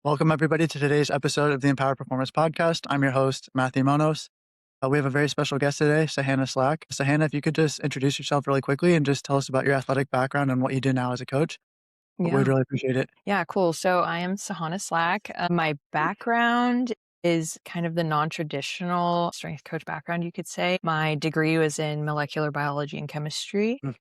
Welcome, everybody, to today's episode of the Empower Performance Podcast. I'm your host, Matthew Monos. We have a very special guest today, Sahana Slack. Sahana, if you could just introduce yourself really quickly and just tell us about your athletic background and what you do now as a coach, we'd Yeah. really appreciate it. Yeah, cool. So I am Sahana Slack. My background is kind of the non-traditional strength coach background, you could say. My degree was in molecular biology and chemistry. Mm.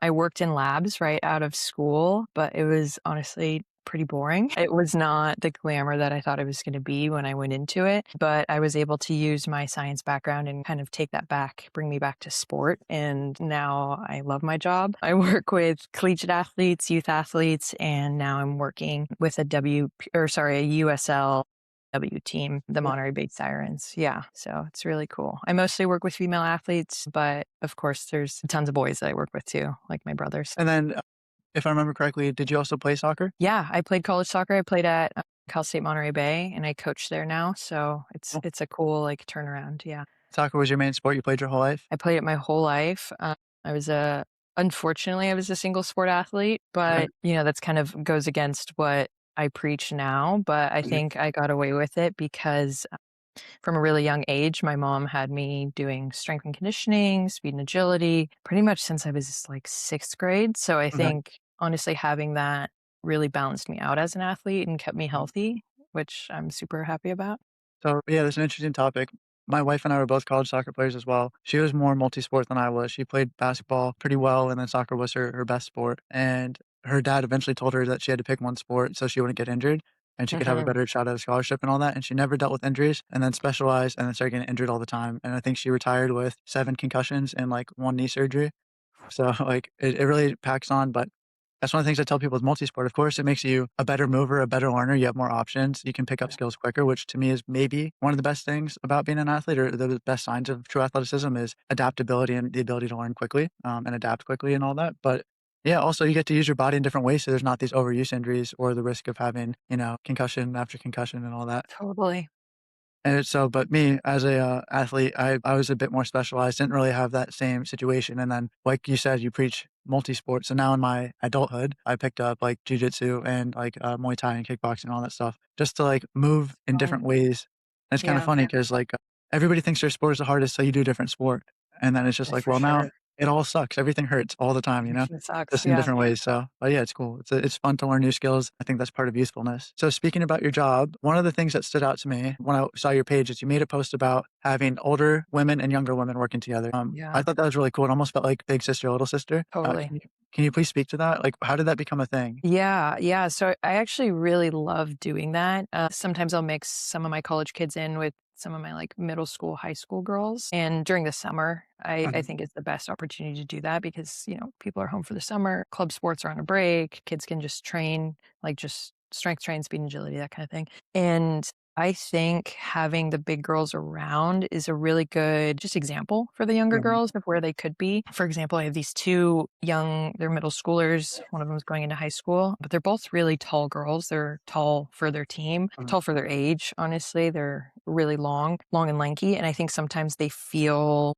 I worked in labs right out of school, but it was honestly pretty boring. It was not the glamour that I thought it was going to be when I went into it, but I was able to use my science background and kind of take that back, bring me back to sport. And now I love my job. I work with collegiate athletes, youth athletes, and now I'm working with a USL W team, the Yeah. Monterey Bay Sirens. Yeah. So it's really cool. I mostly work with female athletes, but of course there's tons of boys that I work with too, like my brothers. And then, if I remember correctly, did you also play soccer? Yeah, I played college soccer. I played at Cal State Monterey Bay and I coach there now. So Oh. it's a cool like turnaround. Yeah. Soccer was your main sport you played your whole life? I played it my whole life. I was a Unfortunately I was a single sport athlete, Okay. but that's kind of goes against what I preach now, but I Mhm. think I got away with it because from a really young age, my mom had me doing strength and conditioning, speed and agility, pretty much since I was like 6th grade. So I Okay. think honestly having that really balanced me out as an athlete and kept me Mhm. healthy, which I'm super happy about. So, yeah, that's an interesting topic. My wife and I were both college soccer players as well. She was more multi-sport than I was. She played basketball pretty well, and then soccer was her best sport. And her dad eventually told her that she had to pick one sport so she wouldn't get injured and she could have a Mhm. better shot at a scholarship and all that. And she never dealt with injuries and then specialized and then started getting injured all the time. And I think she retired with 7 concussions and like 1 knee surgery. So, like, it really packs on, but that's one of the things I tell people with multi-sport. Of course, it makes you a better mover, a better learner. You have more options. You can pick up skills quicker, which to me is maybe one of the best things about being an athlete, or the best signs of true athleticism is adaptability and the ability to learn quickly, and adapt quickly and all that. But yeah, also you get to use your body in different ways, so there's not these overuse injuries or the risk of having, concussion after concussion and all that. Totally. And so, but me as a athlete, I was a bit more specialized, didn't really have that same situation. And then, like you said, you preach multi-sport. So now in my adulthood, I picked up like jujitsu and like Muay Thai and kickboxing and all that stuff just to like move in Fun. different ways. And it's kind of Yeah, funny because like everybody thinks their sport is the hardest, so you do a different sport. And then it's just like, for well, now sure. it all sucks. Everything hurts all the time, It sucks. just in Yeah. different ways. So, but yeah, it's cool. It's fun to learn new skills. I think that's part of usefulness. So, speaking about your job, one of the things that stood out to me when I saw your page is you made a post about having older women and younger women working together. I Yeah. thought that was really cool. It almost felt like big sister, little sister. Totally. Can you please speak to that? Like, how did that become a thing? Yeah, yeah. So I actually really love doing that. Sometimes I'll mix some of my college kids in with some of my like middle school, high school girls. And during the summer, I Mhm. think it's the best opportunity to do that because, people are home for the summer, club sports are on a break, kids can just train, like just strength train, speed and agility, that kind of thing. And I think having the big girls around is a really good just example for the younger Mhm. girls of where they could be. For example, I have these two they're middle schoolers. One of them is going into high school, but they're both really tall girls. They're tall for their team, Mhm. tall for their age, honestly. They're really long and lanky. And I think sometimes they feel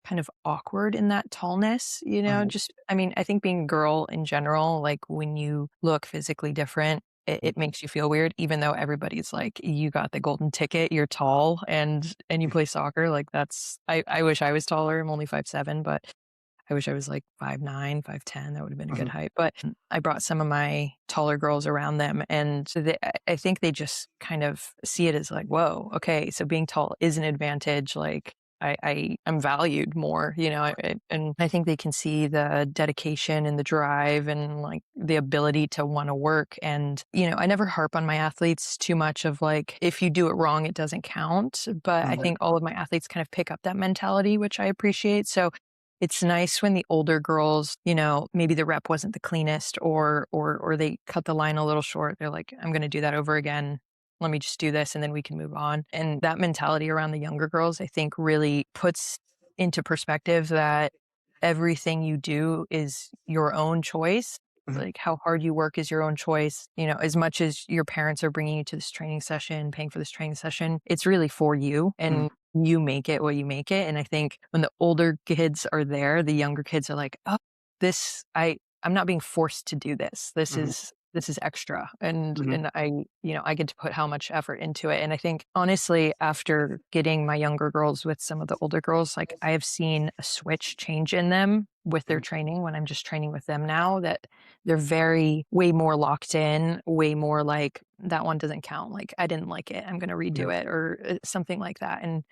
kind of awkward in that tallness, Mhm. just, I mean, I think being a girl in general, like when you look physically different, it makes you feel weird, even though everybody's like, you got the golden ticket, you're tall and you play soccer. Like I wish I was taller. I'm only 5'7", but I wish I was like 5'9", 5'10". That would have been a good Mhm. height. But I brought some of my taller girls around them, and I think they just kind of see it as like, whoa, okay, so being tall is an advantage. Like I'm valued more, and I think they can see the dedication and the drive and like the ability to want to work. And I never harp on my athletes too much of like, if you do it wrong, it doesn't count. But I Mhm. think all of my athletes kind of pick up that mentality, which I appreciate. So it's nice when the older girls, maybe the rep wasn't the cleanest or they cut the line a little short. They're like, I'm going to do that over again. Let me just do this and then we can move on. And that mentality around the younger girls, I think really puts into perspective that everything you do is your own choice. Mhm. Like how hard you work is your own choice. As much as your parents are bringing you to this training session, paying for this training session, it's really for you. Mhm. And you make it what you make it. And I think when the older kids are there, the younger kids are like, oh, I'm not being forced to do this. This Mhm. is this is extra, and Mhm. I get to put how much effort into it. And I think honestly, after getting my younger girls with some of the older girls, like, I have seen a switch change in them with their Mhm. training when I'm just training with them now, that they're very way more locked in, way more like, "That one doesn't count," like, "I didn't like it, I'm gonna Yeah. redo it," or, something like that. And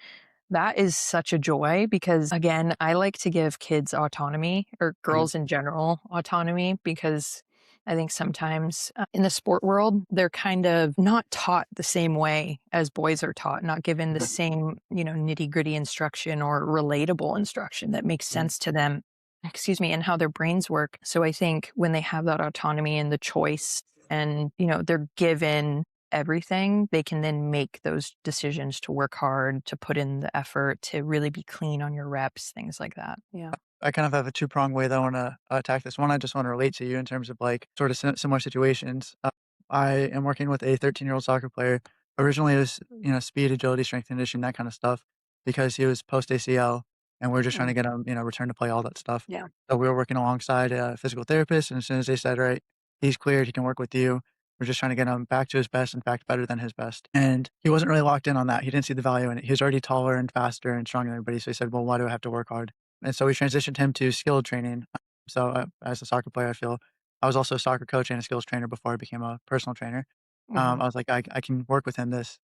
that is such a joy because, again, I like to give kids autonomy, or Mhm. girls in general autonomy, because I think sometimes, in the sport world, they're kind of not taught the same way as boys are taught, not given the Mhm. same, nitty-gritty instruction or relatable instruction that makes Mhm. sense to them, excuse me, and how their brains work. So I think when they have that autonomy and the choice, and, they're given everything, they can then make those decisions to work hard, to put in the effort, to really be clean on your reps, things like that. Yeah. I kind of have a two-pronged way that I wanna attack this. One, I just wanna relate to you in terms of, like, sort of similar situations. I am working with a 13-year-old soccer player. Originally, it was, speed, agility, strength, conditioning, that kinda stuff, because he was post ACL, and we're just trying to Mm, get him, return to play, all that stuff. yeah. So we were working alongside a physical therapist, and as soon as they said, "Right, he's cleared, he can work with you," we're just trying to get him back to his best, in fact, better than his best. And he wasn't really locked in on that. He didn't see the value in it. He was already taller and faster and stronger than everybody, so he said, "Well, why do I have to work hard?" And so we transitioned him to skill training. So, as a soccer player, I was also a soccer coach and a skills trainer before I became a personal trainer. Mhm. I was like, I can work with him this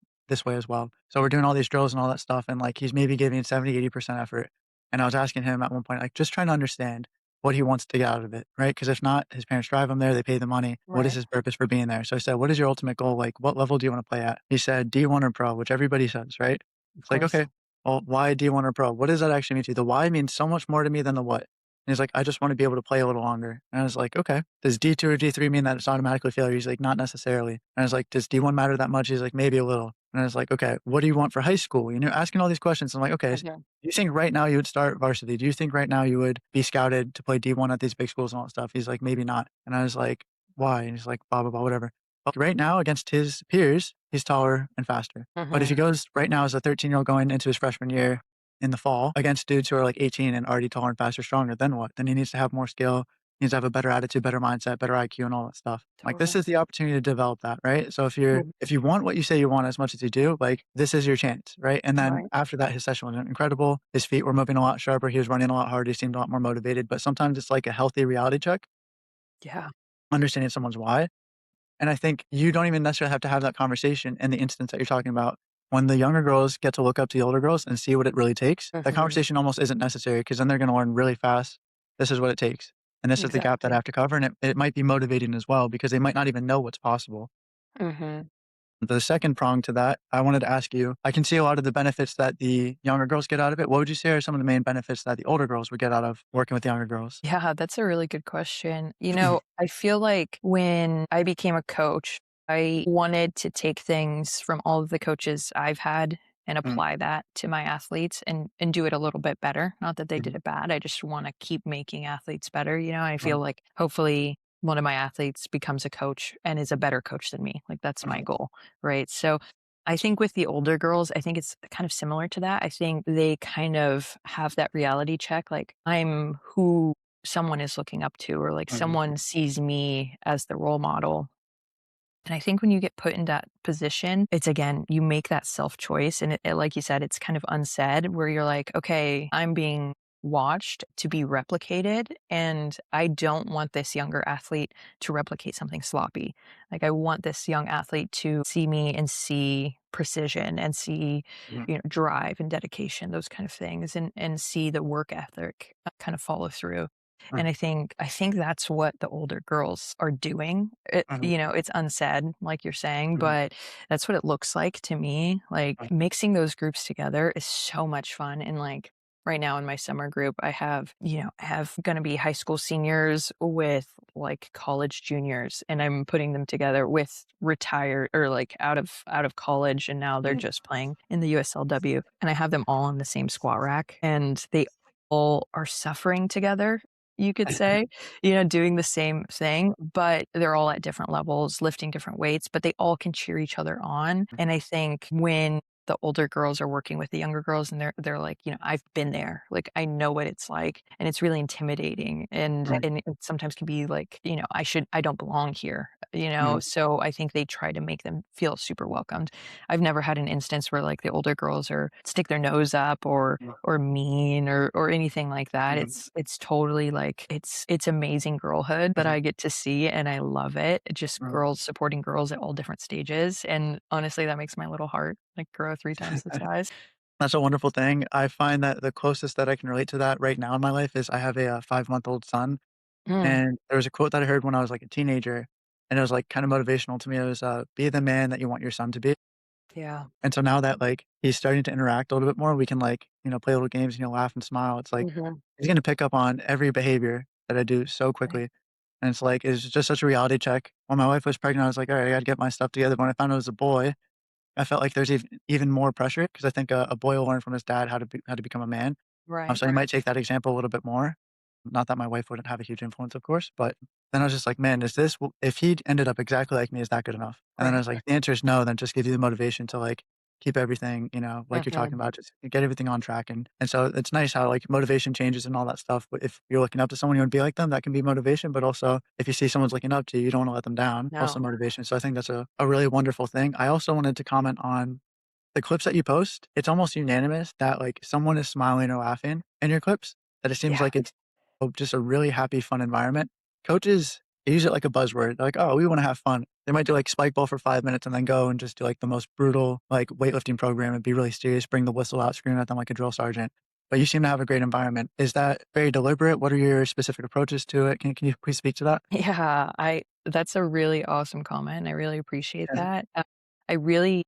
way as well. So we're doing all these drills and all that stuff, and like he's maybe giving 70, 80% effort. And I was asking him at one point, like, just trying to understand what he wants to get out of it, right? Because if not, his parents drive him there, they pay the money. What is Right. his purpose for being there? So I said, "What is your ultimate goal? Like, what level do you want to play at?" He said, "D1 or pro," which everybody says, right? Of It's like, course. okay, well, why D1 or pro? What does that actually mean to you? The why means so much more to me than the what. And he's like, "I just want to be able to play a little longer." And I was like, "Okay. Does D2 or D3 mean that it's automatically failure?" He's like, "Not necessarily." And I was like, "Does D1 matter that much?" He's like, "Maybe a little." And I was like, "Okay, what do you want for high school?" Asking all these questions. I'm like, "Okay, do Mhm. you think right now you would start varsity? Do you think right now you would be scouted to play D1 at these big schools and all that stuff?" He's like, "Maybe not." And I was like, "Why?" And he's like, "Blah, blah, blah, whatever." But right now, against his peers, he's taller and faster. But if he Mhm. goes right now as a 13-year-old going into his freshman year in the fall against dudes who are like 18 and already taller and faster, stronger, then what? Then he needs to have more skill. He needs to have a better attitude, better mindset, better IQ, and all that stuff. Like, this Totally. is the opportunity to develop that, right? So Mm, if you want what you say you want as much as you do, like, this is your chance, right? And then right. after that, his session was incredible. His feet were moving a lot sharper. He was running a lot harder. He seemed a lot more motivated. But sometimes it's like a healthy reality check, Yeah. understanding someone's why. And I think you don't even necessarily have to have that conversation in the instance that you're talking about. When the younger girls get to look up to the older girls and see what it really takes, that Mhm. conversation almost isn't necessary because then they're going to learn really fast. This is what it takes. And this is the gap that I Exactly. have to cover. And it might be motivating as well because they might not even know what's possible. Mhm. The second prong to that, I wanted to ask you, I can see a lot of the benefits that the younger girls get out of it. What would you say are some of the main benefits that the older girls would get out of working with the younger girls? Yeah, that's a really good question. I feel like when I became a coach, I wanted to take things from all of the coaches I've had and Mm, apply that to my athletes, and do it a little bit better. Not that they did mhm, it bad. I just want to keep making athletes better. I feel right, like hopefully one of my athletes becomes a coach and is a better coach than me. Like, that's my mhm, goal, right? So I think with the older girls, I think it's kind of similar to that. I think they kind of have that reality check, like, I'm who someone is looking up to, or like mhm, someone sees me as the role model. And I think when you get put in that position, it's, again, you make that self choice. And like you said, it's kind of unsaid, where you're like, okay, I'm being watched to be replicated. And I don't want this younger athlete to replicate something sloppy. Like, I want this young athlete to see me and see precision, and see, mhm, drive and dedication, those kind of things, and see the work ethic kind of follow through. mhm, And I think that's what the older girls are doing. mhm, It's unsaid, like you're saying, mhm, but that's what it looks like to me. Like, mhm, mixing those groups together is so much fun. And like right now in my summer group, I have gonna be high school seniors with like college juniors, and I'm putting them together with retired, or like out of college, and now they're mhm, just playing in the USLW. And I have them all on the same squat rack, and they all are suffering together, you could say, doing the same thing, but they're all at different levels, lifting different weights, but they all can cheer each other on. And I think when the older girls are working with the younger girls and they're like, "I've been there. Like, I know what it's like." And it's really intimidating Right. and it sometimes can be like, I don't belong here, Mhm. So I think they try to make them feel super welcomed. I've never had an instance where like the older girls are stick their nose up or mean or anything like that. Mhm. It's totally like it's amazing girlhood that Mhm. I get to see and I love it. Just Mhm. girls supporting girls at all different stages. And honestly, that makes my little heart like grow 3 times the size. That's a wonderful thing. I find that the closest that I can relate to that right now in my life is I have a 5-month-old son, Mm, and there was a quote that I heard when I was, like, a teenager, and it was, like, kinda motivational to me. It was, "Be the man that you want your son to be." yeah. And so now that, like, he's starting to interact a little bit more, we can, like, play little games, laugh and smile. It's like Mhm. he's gonna pick up on every behavior that I do so Right. quickly, and it's just such a reality check. When my wife was pregnant, I was like, "Alright, I gotta get my stuff together." But when I found out it was a boy, I felt like there's even more pressure because I think a boy will learn from his dad how to become a man. Right. So he might take that example a little bit more. Not that my wife wouldn't have a huge influence, of course, but then I was just like, "Man, is this w if he ended up exactly like me, is that good enough?" And then I Right. was like, "The answer is no," then just give you the motivation to, like, keep everything, like you're talking Mhm. about, just get everything on track, and so it's nice how, like, motivation changes and all that stuff, but if you're looking up to someone, you wanna be like them, that can be motivation, but also if you see someone's looking up to you, you don't wanna let them down, also No. motivation, so I think that's a really wonderful thing. I also wanted to comment on the clips that you post. It's almost unanimous that, like, someone is smiling or laughing in your clips, that it seems Yeah. like it's just a really happy, fun environment. Coaches, they use it like a buzzword. They're like, "Oh, we wanna have fun." They might do, like, spike ball for 5 minutes and then go and just do, like, the most brutal, like, weightlifting program and be really serious, bring the whistle out, scream at them like a drill sergeant. But you seem to have a great environment. Is that very deliberate? What are your specific approaches to it? Can you please speak to that? Yeah, I that's a really awesome comment. I really appreciate Yeah. that. I really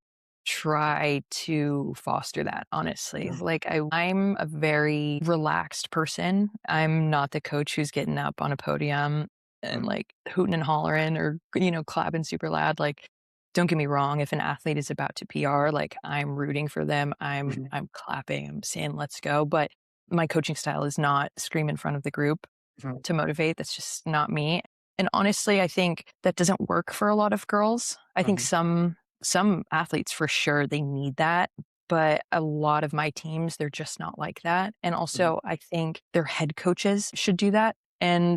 try to foster that, honestly. Mhm. Like I'm a very relaxed person. I'm not the coach who's getting up on a podium and Mhm. like hooting and hollering or clapping super loud. Like, don't get me wrong, if an athlete is about to PR, like I'm rooting for them. Mhm. I'm clapping, I'm saying let's go. But my coaching style is not scream in front of the group Mhm. to motivate. That's just not me. And honestly, I think that doesn't work for a lot of girls. I think Mhm. some athletes for sure they need that, but a lot of my teams they're just not like that. And Mhm. also, I think their head coaches should do that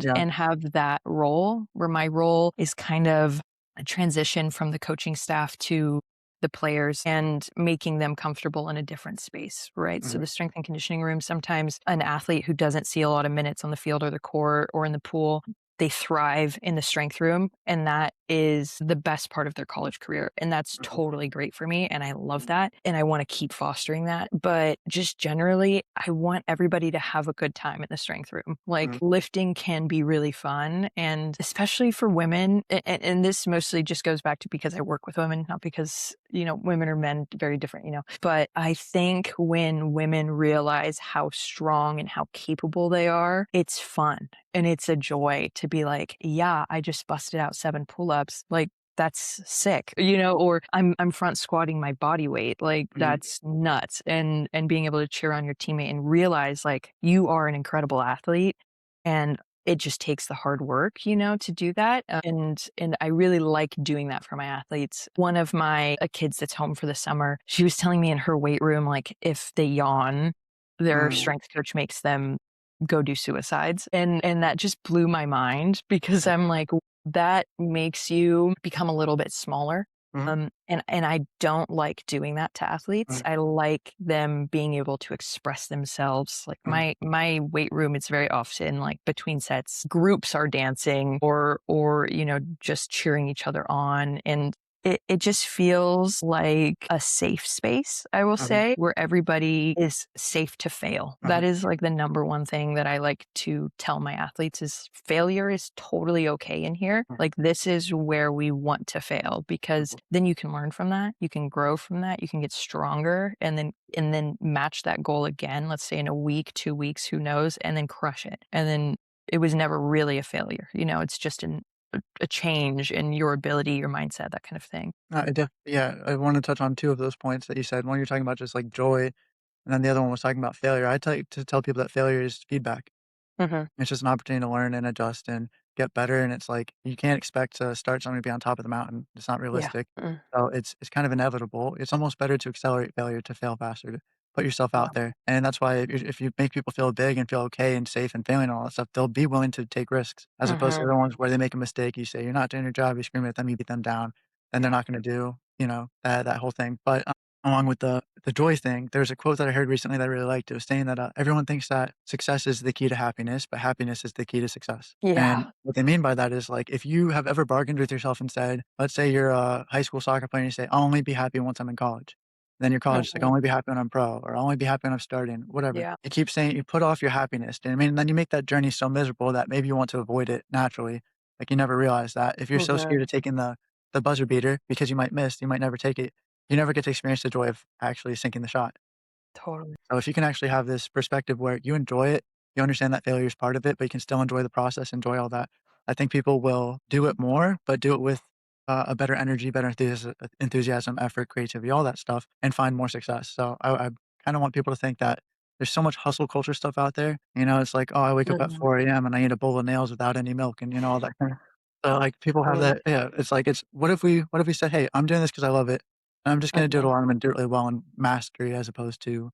Yeah. and have that role where my role is kind of a transition from the coaching staff to the players and making them comfortable in a different space, right? So Mhm. the strength and conditioning room, sometimes an athlete who doesn't see a lot of minutes on the field or the court or in the pool, they thrive in the strength room. And that is the best part of their college career. And that's Mhm. totally great for me. And I love that. And I want to keep fostering that. But just generally, I want everybody to have a good time in the strength room. Like Mhm. lifting can be really fun. And especially for women, and this mostly just goes back to because I work with women, not because, women or men, very different, But I think when women realize how strong and how capable they are, it's fun and it's a joy to be like, yeah, I just busted out 7 pull-ups. Like that's sick, or I'm front squatting my body weight. Like Mhm. that's nuts. And being able to cheer on your teammate and realize like you are an incredible athlete and it just takes the hard work, to do that. And I really like doing that for my athletes. One of my kids that's home for the summer, she was telling me in her weight room, like if they yawn, their Mhm. strength coach makes them go do suicides. And that just blew my mind because I'm like, that makes you become a little bit smaller. Mhm. And I don't like doing that to athletes. Mhm. I like them being able to express themselves. Like Mhm. my weight room, it's very often like between sets, groups are dancing or just cheering each other on. And it just feels like a safe space, I will Mhm. say, where everybody is safe to fail. Mhm. That is like the number one thing that I like to tell my athletes is failure is totally okay in here. Mhm. Like this is where we want to fail because then you can learn from that, you can grow from that, you can get stronger and then match that goal again, let's say in a week, 2 weeks, who knows, and then crush it. And then it was never really a failure. It's just a change in your ability, your mindset, that kind of thing. Yeah, I wanna touch on 2 of those points that you said. One, you're talking about just, like, joy, and then the other one was talking about failure. I tell people that failure is feedback. Mhm. It's just an opportunity to learn and adjust, and get better, and it's like, you can't expect to start something to be on top of the mountain. It's not Yeah. realistic. Mm. So it's kind of inevitable. It's almost better to accelerate failure to fail faster, to put yourself Yeah. out there. And that's why if you make people feel big and feel okay and safe and failing and all that stuff, they'll be willing to take risks as opposed to Mhm. the ones where they make a mistake. You say, "You're not doing your job." You scream at them, you beat them down, and they're Yeah. not gonna do, that whole thing. But, along with the joy thing, there's a quote that I heard recently that I really liked. It was saying that, everyone thinks that success is the key to happiness, but happiness is the key to success. And Yeah. what they mean by that is, like, if you have ever bargained with yourself and said, let's say you're a high school soccer player and you say, "I'll only be happy once I'm in college." Then your college is like, "I'll Mhm. only be happy when I'm pro," or "I'll only be happy when I'm starting," whatever. Yeah. You keep saying you put off your happiness, and I mean, then you make that journey so miserable that maybe you want to avoid it naturally. Like, you never realize that. If you're so scared Mhm. of taking the buzzer beater because you might miss, you might never take it. You never get to experience the joy of actually sinking the shot. Totally. So if you can actually have this perspective where you enjoy it, you understand that failure is part of it, but you can still enjoy the process, enjoy all that. I think people will do it more, but do it with a better energy, better enthusiasm, effort, creativity, all that stuff, and find more success. So I kind of want people to think that there's so much hustle culture stuff out there. It's like, oh, I wake up at Mhm. 4 a.m. and I eat a bowl of nails without any milk, and all that kind of. So like people have Totally. that. Yeah, it's like it's what if we said, hey, I'm doing this because I love it. I'm just gonna do it Mhm. well, I'm gonna do it really well and mastery as opposed to,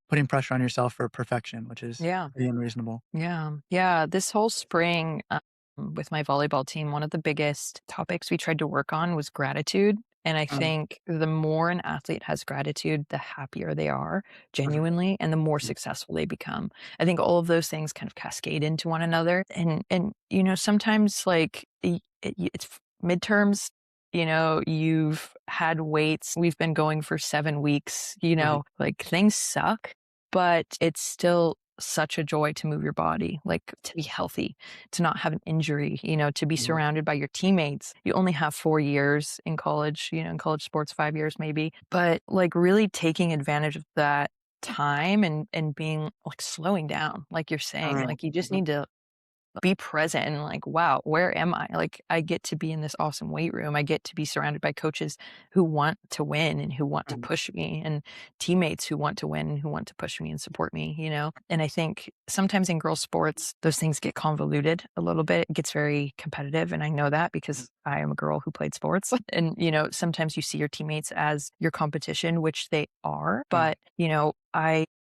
putting pressure on yourself for perfection, which is Yeah. pretty unreasonable. Yeah. Yeah. This whole spring, with my volleyball team, one of the biggest topics we tried to work on was gratitude. And I Um, think the more an athlete has gratitude, the happier they are mhm, genuinely and the more mhm, successful they become. I think all of those things kind of cascade into one another. And sometimes like it's midterms, you've had weights. We've been going for 7 weeks, mhm, like things suck, but it's still such a joy to move your body, like to be healthy, to not have an injury, to be mhm, surrounded by your teammates. You only have 4 years in college, in college sports, 5 years maybe, but like really taking advantage of that time and being like slowing down, like you're saying, mhm, like you just mhm, need to be present and like, wow, where am I? Like, I get to be in this awesome weight room. I get to be surrounded by coaches who want to win and who want to mhm, push me, and teammates who want to win and who want to push me and support me, And I think sometimes in girls' sports, those things get convoluted a little bit. It gets very competitive. And I know that mhm, because I am a girl who played sports. And, sometimes you see your teammates as your competition, which they are. mhm, But,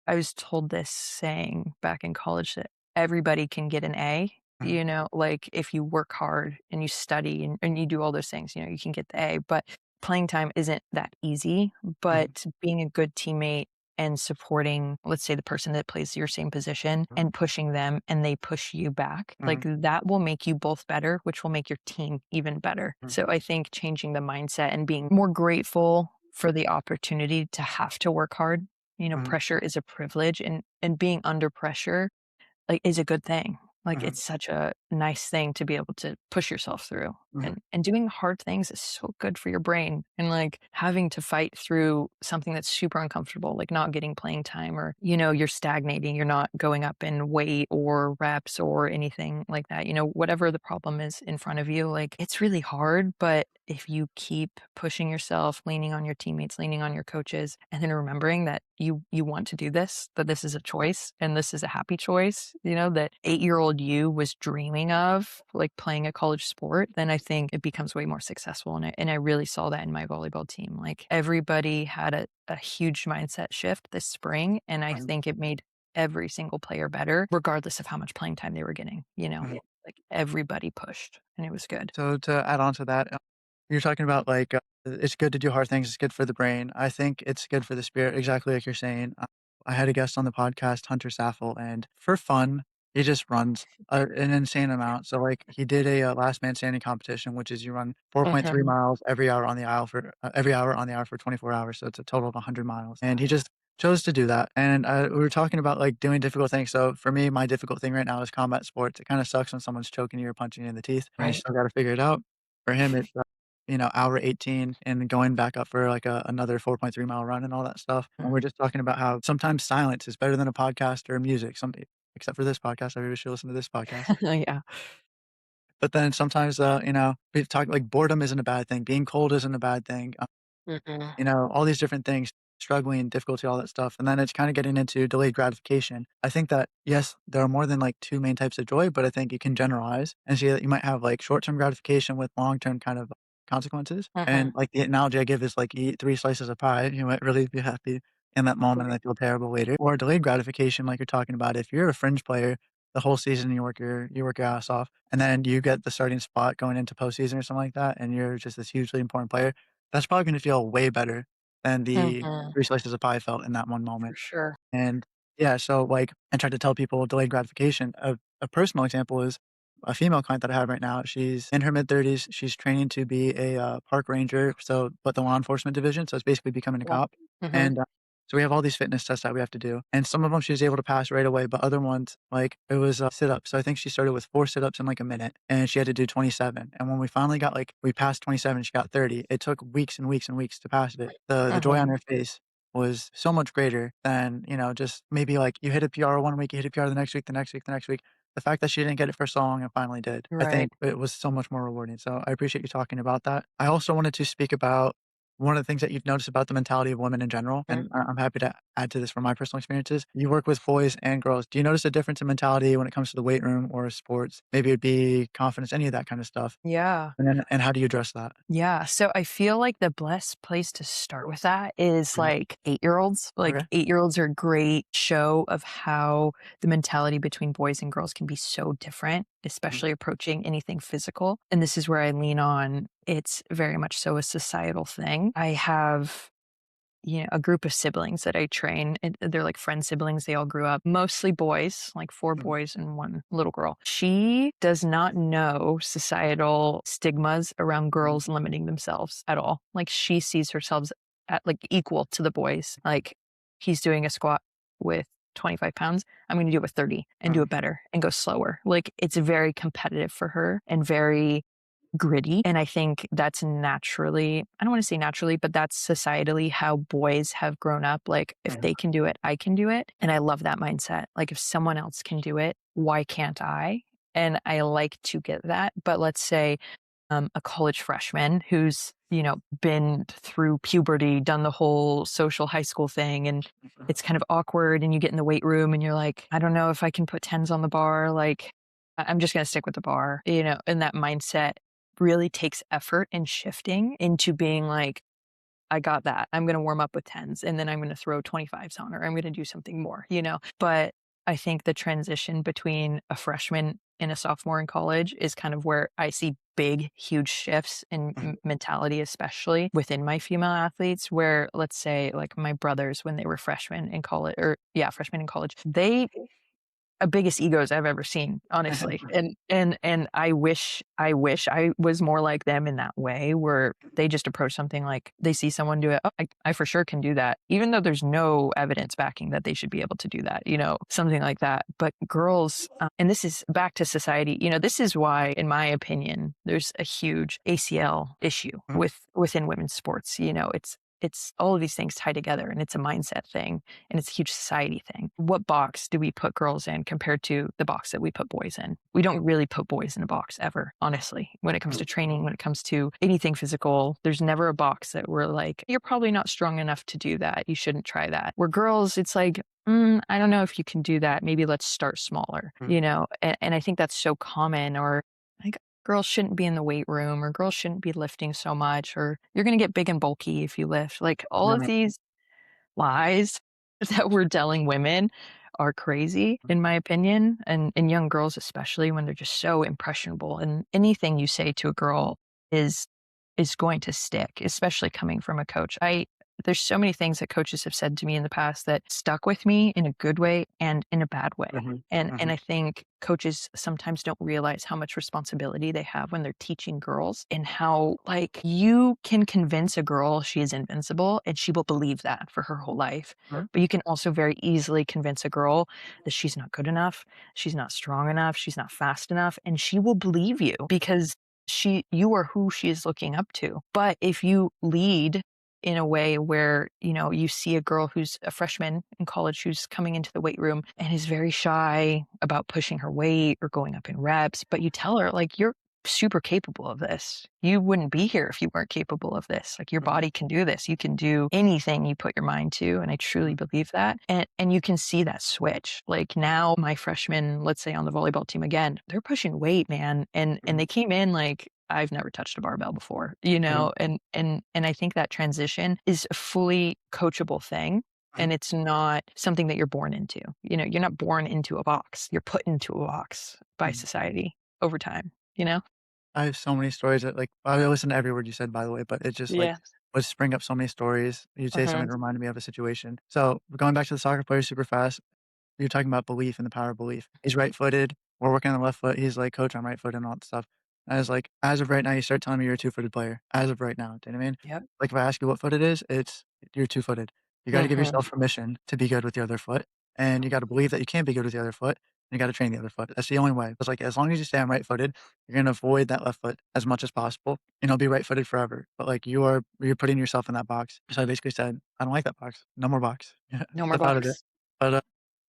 I was told this saying back in college that everybody can get an A, mhm, like if you work hard and you study and you do all those things, you can get the A. But playing time isn't that easy. mhm, But being a good teammate and supporting, let's say, the person that plays your same position mhm, and pushing them and they push you back, like mhm, that will make you both better, which will make your team even better. mhm, So I think changing the mindset and being more grateful for the opportunity to have to work hard. mhm, Pressure is a privilege, and being under pressure like, is a good thing. Like, mhm, it's such a nice thing to be able to push yourself through, mhm, and doing hard things is so good for your brain, and, like, having to fight through something that's super uncomfortable, like not getting playing time or, you're stagnating, you're not going up in weight or reps or anything like that, whatever the problem is in front of you, like, it's really hard, but if you keep pushing yourself, leaning on your teammates, leaning on your coaches, and then remembering that you want to do this, that this is a choice and this is a happy choice, that 8-year-old you was dreaming of, like playing a college sport, then I think it becomes way more successful. And I really saw that in my volleyball team. Like everybody had a huge mindset shift this spring, and I mhm, think it made every single player better, regardless of how much playing time they were getting. mhm. Like everybody pushed and it was good. So to add on to that, you're talking about like, it's good to do hard things. It's good for the brain. I think it's good for the spirit, exactly like you're saying. I had a guest on the podcast, Hunter Saffel, and for fun, he just runs an insane amount. So like he did a last man standing competition, which is you run 4.3 Mhm. miles every hour on the hour for 24 hours. So it's a total of 100 miles. And he just chose to do that. And we were talking about like doing difficult things. So for me, my difficult thing right now is combat sports. It kind of sucks when someone's choking you or punching you in the teeth, and you Right. still got to figure it out. For him, it's hour 18 and going back up for like another 4.3 mile run and all that stuff. And we're just talking about how sometimes silence is better than a podcast or music. Some except for this podcast, everybody should listen to this podcast. Yeah. But then sometimes, we talk like boredom isn't a bad thing. Being cold isn't a bad thing. Mhm. All these different things. struggling, difficulty, all that stuff. And then it's kind of getting into delayed gratification. I think that, yes, there are more than like two main types of joy, but I think you can generalize and see that you might have like short term gratification with long term kind of consequences. And Mhm. like the analogy I give is like you eat three slices of pie, you might really be happy in that moment and Right. then feel terrible later. Or delayed gratification, like you're talking about, if you're a fringe player, the whole season you work your ass off, and then you get the starting spot going into postseason or something like that, and you're just this hugely important player. That's probably going to feel way better than the Mhm. three slices of pie felt in that one For moment. sure. And yeah, so like I try to tell people delayed gratification. A personal example is a female client that I have right now. She's in her mid 30s. She's training to be a park ranger. So, but the law enforcement division. So it's basically becoming a Wow. cop. Mhm. And so we have all these fitness tests that we have to do. And some of them she was able to pass right away, but other ones, like it was sit ups. So I think she started with four sit ups in like a minute and she had to do 27. And when we finally got like, we passed 27, she got 30. It took weeks and weeks and weeks to pass it. The joy on Mhm. her face was so much greater than, just maybe like you hit a PR one week, you hit a PR the next week, the next week, the next week. The fact that she didn't get it for so long and finally did, I Right. think it was so much more rewarding. So I appreciate you talking about that. I also wanted to speak about one of the things that you've noticed about the mentality of women in general, Mhm. and I'm happy to add to this from my personal experiences. You work with boys and girls. Do you notice a difference in mentality when it comes to the weight room or sports? Maybe it'd be confidence, any of that kind of stuff. Yeah. And how do you address that? Yeah, so I feel like the best place to start with that is, Mhm. like, 8-year-olds. Like, Okay. 8-year-olds are a great show of how the mentality between boys and girls can be so different, Mhm. especially approaching anything physical, and this is where I lean on it's very much so a societal thing. I have a group of siblings that I train, and they're like friend siblings. They all grew up mostly boys, like four Mhm. boys and one little girl. She does not know societal stigmas around Mhm. girls limiting themselves at all. Like she sees herself at like equal to the boys. Like he's doing a squat with 25 pounds. I'm going to do it with 30 and do Mhm. it better and go slower. Like it's very competitive for her and very gritty. And I think that's naturally, I don't want to say naturally, but that's societally how boys have grown up. Like, if Mhm. they can do it, I can do it. And I love that mindset. Like, if someone else can do it, why can't I? And I like to get that. But let's say a college freshman who's, been through puberty, done the whole social high school thing, and it's kind of awkward. And you get in the weight room and you're like, I don't know if I can put tens on the bar. Like, I'm just going to stick with the bar, and that mindset really takes effort and shifting into being like, I got that. I'm going to warm up with tens and then I'm going to throw 25s on, or I'm going to do something more. But I think the transition between a freshman and a sophomore in college is kind of where I see big, huge shifts in Mhm. mentality, especially within my female athletes. Where, let's say, like my brothers, when they were freshmen in college, or yeah, freshmen in college, they biggest egos I've ever seen, honestly. And I wish I was more like them in that way, where they just approach something like they see someone do it. Oh, I for sure can do that, even though there's no evidence backing that they should be able to do that, something like that. But girls, and this is back to society, this is why, in my opinion, there's a huge ACL issue Mhm. within women's sports. It's all of these things tie together and it's a mindset thing and it's a huge society thing. What box do we put girls in compared to the box that we put boys in? We don't really put boys in a box ever, honestly. When it comes to training, when it comes to anything physical, there's never a box that we're like, you're probably not strong enough to do that. You shouldn't try that. Where girls, it's like, I don't know if you can do that. Maybe let's start smaller, Mhm. And I think that's so common. Or like, girls shouldn't be in the weight room, or girls shouldn't be lifting so much, or you're going to get big and bulky if you lift. Like all of Right. these lies that we're telling women are crazy, in my opinion, and young girls especially, when they're just so impressionable, and anything you say to a girl is is going to stick, especially coming from a coach. I There's so many things that coaches have said to me in the past that stuck with me in a good way and in a bad way. Mhm. And Mhm. I think coaches sometimes don't realize how much responsibility they have when they're teaching girls, and how, like, you can convince a girl she is invincible and she will believe that for her whole life. Mhm. But you can also very easily convince a girl that she's not good enough, she's not strong enough, she's not fast enough, and she will believe you because you are who she is looking up to. But if you lead in a way where, you see a girl who's a freshman in college who's coming into the weight room and is very shy about pushing her weight or going up in reps, but you tell her, like, you're super capable of this. You wouldn't be here if you weren't capable of this. Like your Mhm, body can do this. You can do anything you put your mind to. And I truly mhm, believe that. And you can see that switch. Like now my freshmen, let's say on the volleyball team again, they're pushing weight, man. And mhm, they came in like I've never touched a barbell before, mhm, and I think that transition is a fully coachable thing. mhm, And it's not something that you're born into. You're not born into a box. You're put into a box by mhm. society over time, you know? I have so many stories that, like, I listen to every word you said, by the way, but it just, like, Yeah. would spring up so many stories. You'd say something Mhm. that reminded me of a situation. So, going back to the soccer player super fast, you're talking about belief and the power of belief. He's right-footed, we're working on the left foot, he's like, "Coach, I'm right-footed," and all that stuff. I was like, "As of right now, you start telling me you're a two-footed player. As of right now." Do you know what I mean? Yep. Like, if I ask you what foot it is, it's you're two-footed. You gotta give Mhm. yourself permission to be good with the other foot, and you gotta believe that you can be good with the other foot, and you gotta train the other foot. That's the only way. It's like, as long as you say I'm right-footed, you're gonna avoid that left foot as much as possible, and you'll be right-footed forever. But, like, you're putting yourself in that box. So I basically said, "I don't like that box. No more box." No more Step out of it. box. But,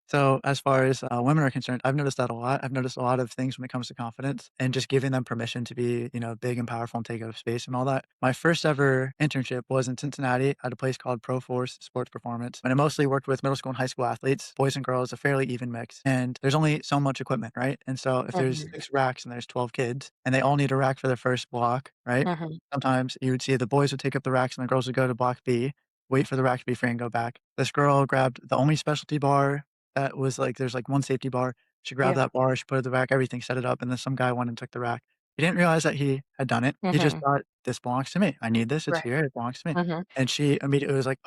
so as far as, women are concerned, I've noticed that a lot. I've noticed a lot of things when it comes to confidence and just giving them permission to be, big and powerful and take up space and all that. My first ever internship was in Cincinnati at a place called Proforce Sports Performance, and I mostly worked with middle school and high school athletes, boys and girls, a fairly even mix. And there's only so much equipment, right? And so if there's Mhm. 6 racks and there's 12 kids and they all need a rack for their first block, right? Mhm. Sometimes you would see the boys would take up the racks and the girls would go to block B, wait for the rack to be free and go back. This girl grabbed the only specialty bar that was like there's, like, one safety bar. She grabbed Yeah. that bar, she put it in the rack, everything, set it up, and then some guy went and took the rack. He didn't realize that he had done it. He just Mhm. thought, "This belongs to me. I need this. It's Right. here. It belongs to me." Mhm. And she immediately was like,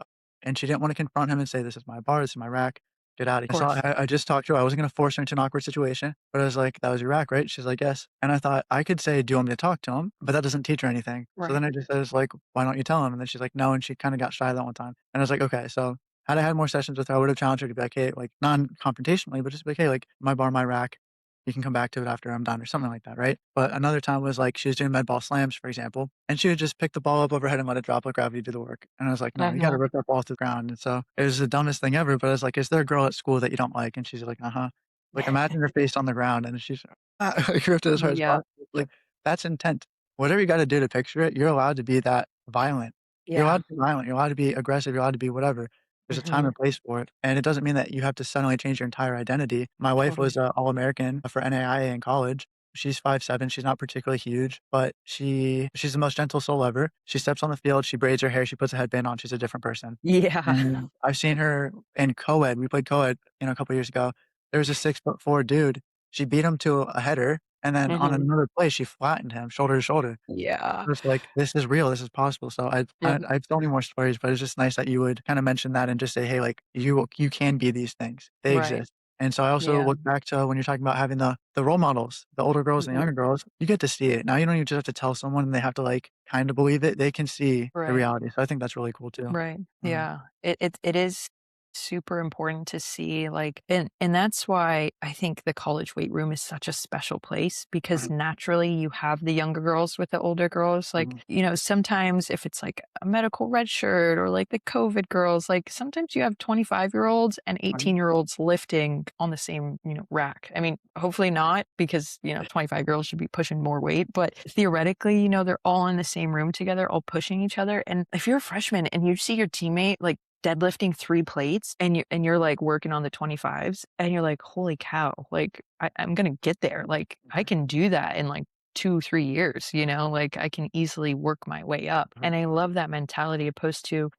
and she didn't wanna confront him and say, "This is my bar. This is my rack. Get out of Of here." So course. I just talked to her. I wasn't gonna force her into an awkward situation, but I was like, "That was your rack, right?" She's like, "Yes." And I thought, I could say, "Do you want me to talk to him?" But that doesn't teach her anything. So Right. then I just says like, "Why don't you tell him?" And then she's like, "No," and she kinda got shy that one time. And I was like, "Okay." So had I had more sessions with her, I would have challenged her to be like, "Hey," like, non-confrontationally, but just be like, "Hey, like, my bar, my rack. You can come back to it after I'm done," or something like that, right? But another time was, like, she was doing med ball slams, for example, and she would just pick the ball up overhead and let it drop, let gravity do the work. And I was like, "No, you gotta Mhm. rip that ball to the ground." And so it was the dumbest thing ever, but I was like, "Is there a girl at school that you don't like?" And she's like, "Uh-huh." Like, imagine her face on the ground, and she's like, ripped it as hard as Yeah. possible. Like, that's intent. Whatever you gotta do to picture it, you're allowed to be that violent. You're allowed Yeah. to be violent, you're allowed to be aggressive, you're allowed to be whatever. There's a time Mhm. and place for it, and it doesn't mean that you have to suddenly change your entire identity. My wife Totally. was a All-American for NAIA in college. She's 5'7", she's not particularly huge, but she's the most gentle soul ever. She steps on the field, she braids her hair, she puts a headband on, she's a different person. Yeah. And I've seen her in co-ed, we played co-ed, a couple years ago. There was a 6'4" dude, she beat him to a header, and then on Mhm. another play, she flattened him shoulder to shoulder. Yeah. Just like, this is real, this is possible, so I Mhm. have so many more stories, but it's just nice that you would kinda mention that and just say, "Hey, like, you can be these things. They Right. exist." And so I also Yeah. look back to when you're talking about having the role models, the older girls and the Mhm. younger girls, you get to see it. Now you don't even just have to tell someone and they have to, like, kinda believe it, they can see the Right. reality, so I think that's really cool too. Right. Mhm, Yeah. It is super important to see, like, and that's why I think the college weight room is such a special place because mhm, naturally you have the younger girls with the older girls. Like, mhm, sometimes if it's like a medical red shirt or like the COVID girls, like sometimes you have 25-year-olds and mhm, 18-year-olds lifting on the same, rack. I mean, hopefully not because, 25-year-olds should be pushing more weight, but theoretically, they're all in the same room together, all pushing each other. And if you're a freshman and you see your teammate like deadlifting 3 plates and you're like working on the 25s and you're like, "Holy cow, like I'm gonna get there. Like I mhm, can do that in like 2, 3 years, like I can easily work my way up." mhm, And I love that mentality opposed to,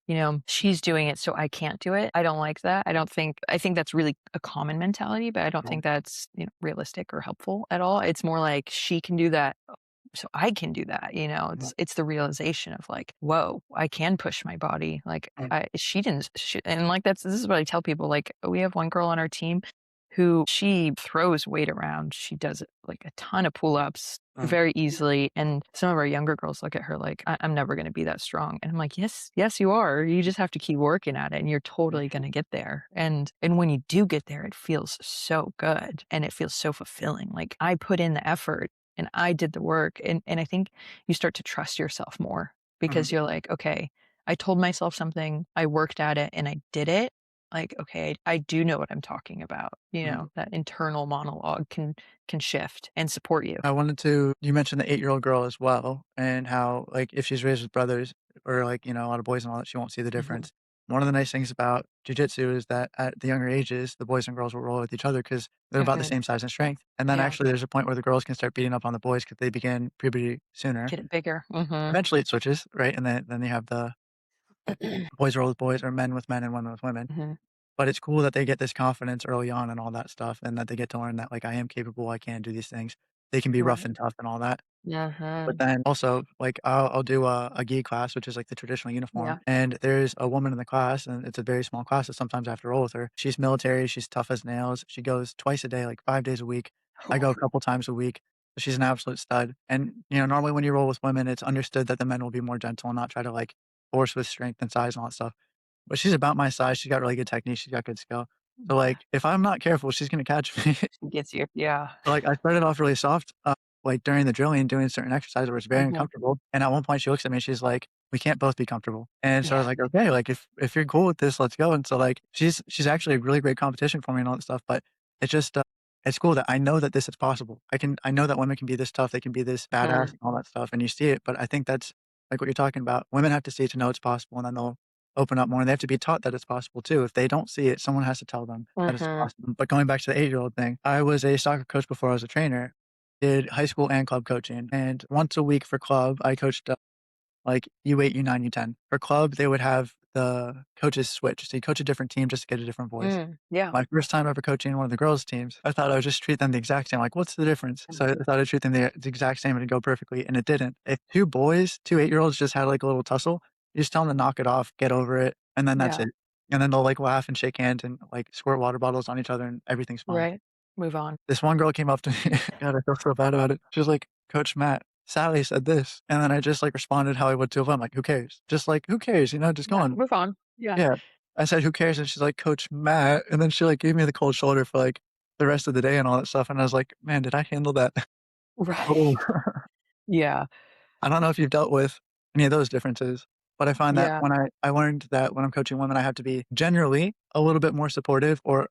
she's doing it so I can't do it. I don't like that. I think that's really a common mentality, but I don't mhm, think that's, realistic or helpful at all. It's more like she can do that so I can do that, mhm, it's the realization of like, whoa, I can push my body. Like mhm, she didn't, and like this is what I tell people. Like we have one girl on our team who she throws weight around. She does like a ton of pull ups mhm, very easily. And some of our younger girls look at her like, I'm never going to be that strong. And I'm like, yes, yes, you are. You just have to keep working at it and you're totally going to get there. And when you do get there, it feels so good and it feels so fulfilling. Like I put in the effort and I did the work. And I think you start to trust yourself more mhm, because you're like, okay, I told myself something, I worked at it and I did it. like, okay, I do know what I'm talking about. Mhm. That internal monologue can shift and support you. I wanted to you mentioned the eight-year-old girl as well, and how, like, if she's raised with brothers or, like, a lot of boys and all that, she won't see the Mhm. difference. One of the nice things about jujitsu is that at the younger ages, the boys and girls will roll with each other because 'cause they're about the Mhm. same size and strength, and then Yeah. actually there's a point where the girls can start beating up on the boys because they begin puberty sooner. Get it bigger. Mhm. Eventually, it switches, right? And then you have the boys roll with boys or men with men and women with women. Mhm. But it's cool that they get this confidence early on and all that stuff, and that they get to learn that, like, I am capable, I can do these things. They can be rough Right. and tough and all that. But Mhm. then also, like, I'll do a gi class, which is, like, the traditional Yeah. uniform, and there's a woman in the class, and it's a very small class, so sometimes I have to roll with her. She's military, she's tough as nails, she goes twice a day, like, 5 days a week. I go a couple times a week. She's an absolute stud, and, normally when you roll with women, it's understood that the men will be more gentle and not try to, like, force with strength and size and all that stuff. But she's about my size, she's got really good technique, she's got good skill. So, Yeah. like, if I'm not careful, she's gonna catch me. She gets you. Yeah. Like, I started off really soft, like, during the drilling, doing certain exercises where it's very Mhm. uncomfortable, and at one point, she looks at me, and she's like, "We can't both be comfortable." And so I Yeah. was like, "Okay, like, if you're cool with this, let's go." And so, like, she's actually a really great competition for me and all that stuff, but it's just, it's cool that I know that this is possible. I know that women can be this tough, they can be this badass Mm. and all that stuff, and you see it, but I think that's, like, what you're talking about. Women have to see it to know it's possible, and then they'll open up more, and they have to be taught that it's possible too. If they don't see it, someone has to tell them that it's Mhm. possible. But going back to the eight-year-old thing, I was a soccer coach before I was a trainer, did high school and club coaching, and once a week for club, I coached, like, U8, U9, U10. For club, they would have the coaches switch, so you coach a different team just to get a different voice. Yeah. My first time ever coaching one of the girls' teams, I thought I would just treat them the exact same, like, "What's the difference?" So I Mhm. thought I'd treat them the exact same and it'd go perfectly, and it didn't. If 2 boys, 2 eight-year-olds just had, like, a little tussle, you just tell them to knock it off, get over it, and then that's Yeah. it. And then they'll, like, laugh and shake hands and, like, squirt water bottles on each other, and everything's fine. Right. Move on. This one girl came up to me, God, I feel so bad about it. She was like, "Coach Matt, Sally said this," and then I just, like, responded how I would to them, like, "Who cares?" Just like, "Who cares?" Just go Yeah. on. Move on. Yeah. Yeah. I said, "Who cares?" And she's like, "Coach Matt," and then she, like, gave me the cold shoulder for, like, the rest of the day and all that stuff, and I was like, "Man, did I handle that?" Oh. Right. Yeah. I don't know if you've dealt with any of those differences, but I find that Yeah. when I learned that when I'm coaching women, I have to be generally a little bit more supportive or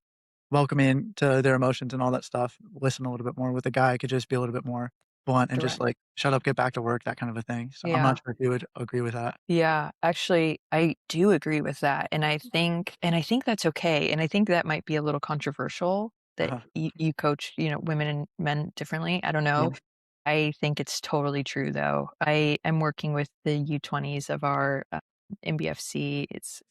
welcoming to their emotions and all that stuff, listen a little bit more. With a guy, I could just be a little bit more blunt and just, Direct. like, "Shut up, get back to work," that kind of a thing. So I'm not Yeah. sure if you would agree with that. Yeah, actually, I do agree with that, and I think that's okay, and I think that might be a little controversial that Uh-huh. you coach, women and men differently. I don't Yeah. know. I think it's totally true, though. I am working with the U20s of our, NBFC. It's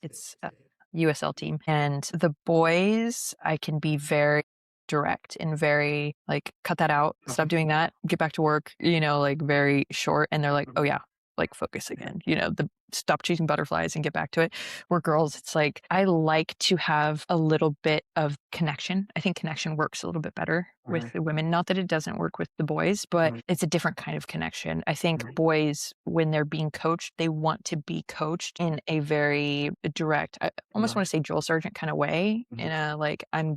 a USL team, and the boys, I can be very direct and very, like, "Cut that out. Stop Uh-huh. doing that. Get back to work," like, very short, and they're like, "Oh, Mhm. yeah, like, focus again, the stop chasing butterflies and get back to it." Where girls, it's like, I like to have a little bit of connection. I think connection works a little bit better with Mhm. the women. Not that it doesn't work with the boys, but Mhm. it's a different kind of connection. I think Mhm. boys, when they're being coached, they want to be coached in a very direct, I almost Yeah. want to say drill sergeant kind of way, Mhm. in a like, I'm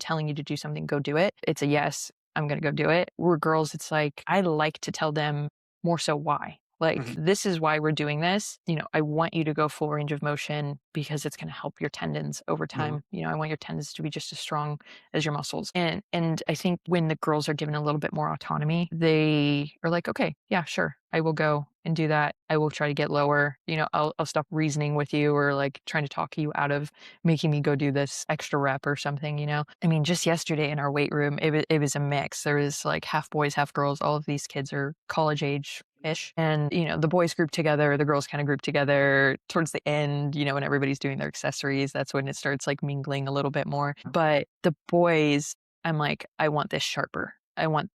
telling you to do something, go do it. It's a yes, I'm gonna go do it. Where girls, it's like, I like to tell them more so why. Like, Mhm. this is why we're doing this. I want you to go full range of motion because it's going to help your tendons over Mhm. time. I want your tendons to be just as strong as your muscles. And I think when the girls are given a little bit more autonomy, they are like, okay, yeah, sure, I will go and do that. I will try to get lower. I'll stop reasoning with you or like trying to talk you out of making me go do this extra rep or something. I mean, just yesterday in our weight room, it was a mix. There was like half boys, half girls. All of these kids are college age ish. And, the boys group together, the girls kind of group together towards the end, when everybody's doing their accessories, that's when it starts like mingling a little bit more. But the boys, I'm like, I want this sharper. I want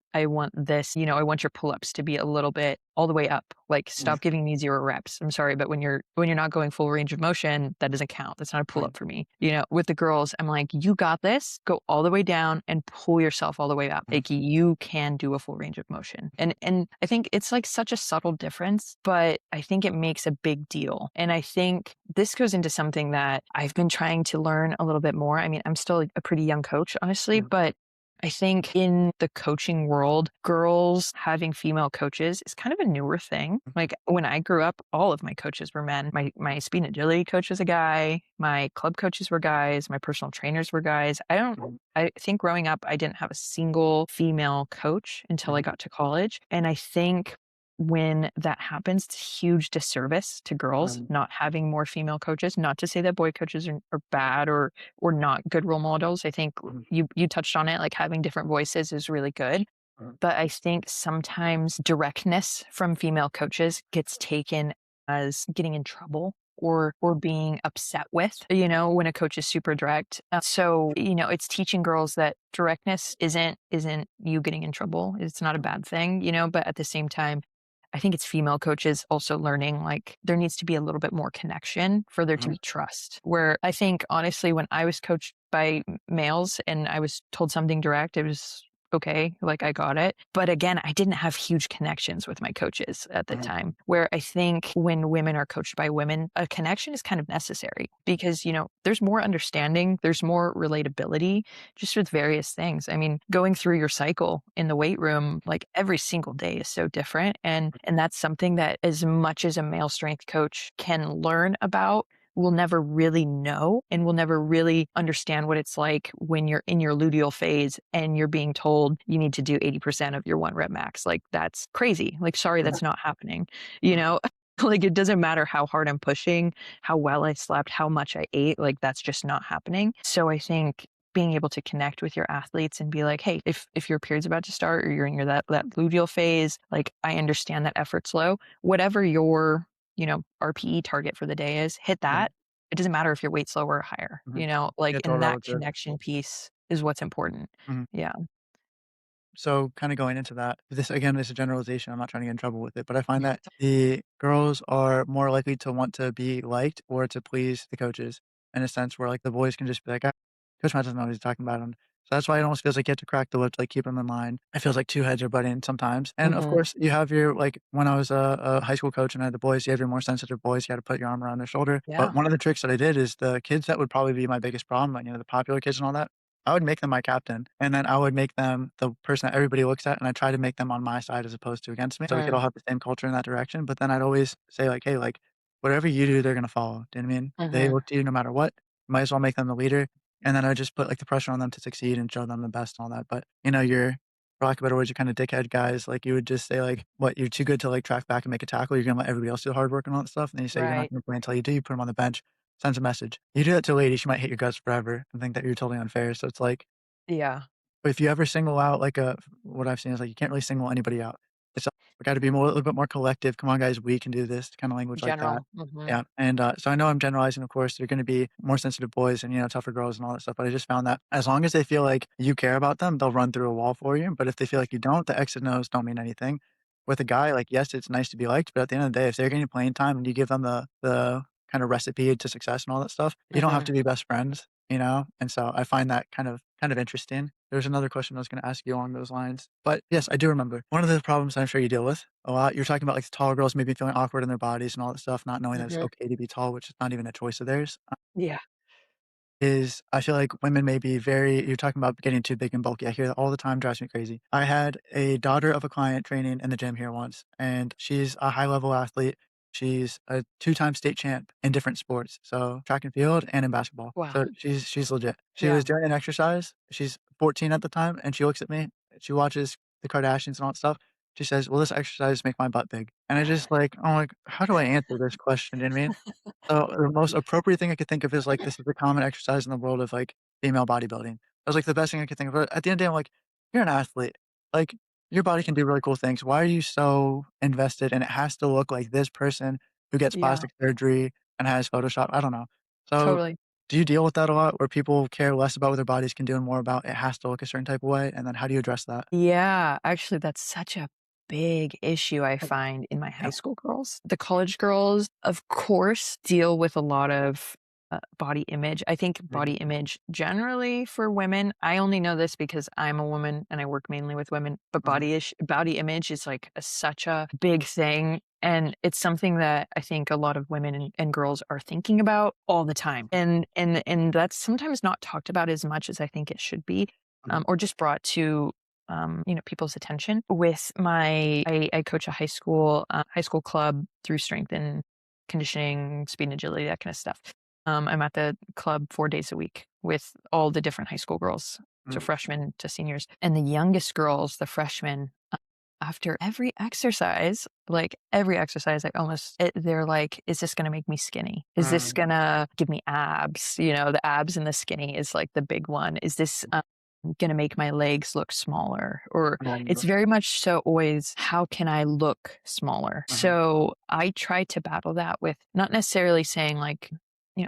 this, I want your pull-ups to be a little bit all the way up. Like, Mhm. stop giving me 0 reps. I'm sorry, but when you're not going full range of motion, that doesn't count. That's not a Mhm. pull-up for me. With the girls, I'm like, you got this. Go all the way down and pull yourself all the way up. Mhm. Like, you can do a full range of motion. And I think it's like such a subtle difference, but I think it makes a big deal. And I think this goes into something that I've been trying to learn a little bit more. I mean, I'm still a pretty young coach, honestly, Mhm. but I think in the coaching world, girls having female coaches is kind of a newer thing. Like when I grew up, all of my coaches were men. My speed and agility coach was a guy. My club coaches were guys. My personal trainers were guys. Mhm, I think growing up, I didn't have a single female coach until I mhm, got to college. And I think when that happens, it's a huge disservice to girls mhm, not having more female coaches. Not to say that boy coaches are bad or not good role models. I think mhm, you touched on it, like having different voices is really good. mhm, But I think sometimes directness from female coaches gets taken as getting in trouble or being upset with, when a coach is super direct. So, it's teaching girls that directness isn't you getting in trouble. It's not a bad thing, but at the same time, I think it's female coaches also learning like there needs to be a little bit more connection for there to mhm, be trust. Where I think honestly, when I was coached by males and I was told something direct, it was okay, like I got it. But again, I didn't have huge connections with my coaches at the mhm, time. Where I think when women are coached by women, a connection is kind of necessary because, there's more understanding, there's more relatability just with various things. I mean, going through your cycle in the weight room, like every single day is so different. And that's something that as much as a male strength coach can learn about, we'll never really know and we'll never really understand what it's like when you're in your luteal phase and you're being told you need to do 80% of your 1 rep max. Like that's crazy. Like, sorry, mhm, that's not happening. You know, like it doesn't matter how hard I'm pushing, how well I slept, how much I ate, like that's just not happening. So I think being able to connect with your athletes and be like, hey, if your period's about to start or you're in that luteal phase, like I understand that effort's low. Whatever your, RPE target for the day is, hit mhm, that. It doesn't matter if your weight's lower or higher, mhm. Yeah, like it's all and that relative. connection piece is what's important. Mhm. Yeah. So kind of going into that, this again is a generalization. I'm not trying to get in trouble with it, but I find Yeah. that the girls are more likely to want to be liked or to please the coaches in a sense where like the boys can just be like, "Ah, Coach Matt doesn't know what he's talking about." And so that's why it almost feels like you have to crack the whip to like keep them in line. It feels like two heads are butting sometimes. And of Mhm. course, you have your like when I was a high school coach and I had the boys, you have your more sensitive boys. You got to put your arm around their shoulder. But Yeah. one of the tricks that I did is the kids that would probably be my biggest problem, like the popular kids and all that. I would make them my captain, and then I would make them the person that everybody looks at, and I try to make them on my side as opposed to against me, so we could Mm. all have the same culture in that direction, but then I'd always say like, "Hey, like, whatever you do, they're gonna follow." Do you know what I mean? They Mhm. look to you no matter what. Might as well make them the leader, and then I just put, like, the pressure on them to succeed and show them the best and all that, but, you're for lack of better words, you're kinda dickhead guys, like, you would just say, like, "What, you're too good to, like, track back and make a tackle, you're gonna let everybody else do the hard work and all that stuff?" And then you say, "You're not Right. gonna play until you do," you put them on the bench, sends a message. You do that to a lady, she might hate your guts forever and think that you're totally unfair, so it's like Yeah. but if you ever single out like a what I've seen is like you can't really single anybody out. It's gotta be more a little bit more collective. "Come on, guys, we can do this," kinda language like that. General. Mhm. Yeah, and, so I know I'm generalizing, of course, they're gonna be more sensitive boys and, tougher girls and all that stuff, but I just found that as long as they feel like you care about them, they'll run through a wall for you, but if they feel like you don't, the X and O's don't mean anything. With a guy, like, yes, it's nice to be liked, but at the end of the day, if they're getting playing time and you give them the kinda recipe to success and all that stuff, you don't have Mhm. to be best friends, and so I find that kind of interesting. There's another question I was gonna ask you along those lines, but yes, I do remember. One of the problems I'm sure you deal with a lot, you're talking about, like, the taller girls maybe feeling awkward in their bodies and all that stuff, not knowing that it's Mhm. okay to be tall, which is not even a choice of theirs, Yeah. is I feel like women may be very you're talking about getting too big and bulky. I hear that all the time, drives me crazy. I had a daughter of a client training in the gym here once, and she's a high level athlete. She's a two-time state champ in different sports, so track and field and in basketball. Wow. So she's legit. She Yeah. was doing an exercise. She's 14 at the time, and she looks at me. She watches the Kardashians and all that stuff. She says, "Will this exercise make my butt big?" And I just like, I'm like, how do I answer this question? You know what I mean? So, the most appropriate thing I could think of is, like, this is a common exercise in the world of, like, female bodybuilding. That was, like, the best thing I could think of, but at the end of the day, I'm like, "You're an athlete. Like, your body can do really cool things. Why are you so invested and it has to look like this person who gets Yeah. plastic surgery and has Photoshop?" I don't know. So, Totally. do you deal with that a lot where people care less about what their bodies can do and more about it has to look a certain type of way, and then how do you address that? Yeah, actually, that's such a big issue I Okay. find in my high Yeah. school girls. The college girls, of course, deal with a lot of body image. I think Mhm, body image generally for women, I only know this because I'm a woman and I work mainly with women, but mhm, body image is like such a big thing. And it's something that I think a lot of women and girls are thinking about all the time. And that's sometimes not talked about as much as I think it should be. Mhm. or just brought to people's attention. With I coach a high school club through strength and conditioning, speed and agility, that kind of stuff. I'm at the club 4 days a week with all the different high school girls, so Mhm. freshmen to seniors, and the youngest girls, the freshmen, after every exercise, like they're like, "Is this gonna make me skinny? Is this Mhm. gonna give me abs?" You know, the abs and the skinny is like the big one. "Is this, gonna make my legs look smaller?" Or it's Mhm. very much so always, "How can I look smaller?" Mhm. So, I try to battle that with not necessarily saying like,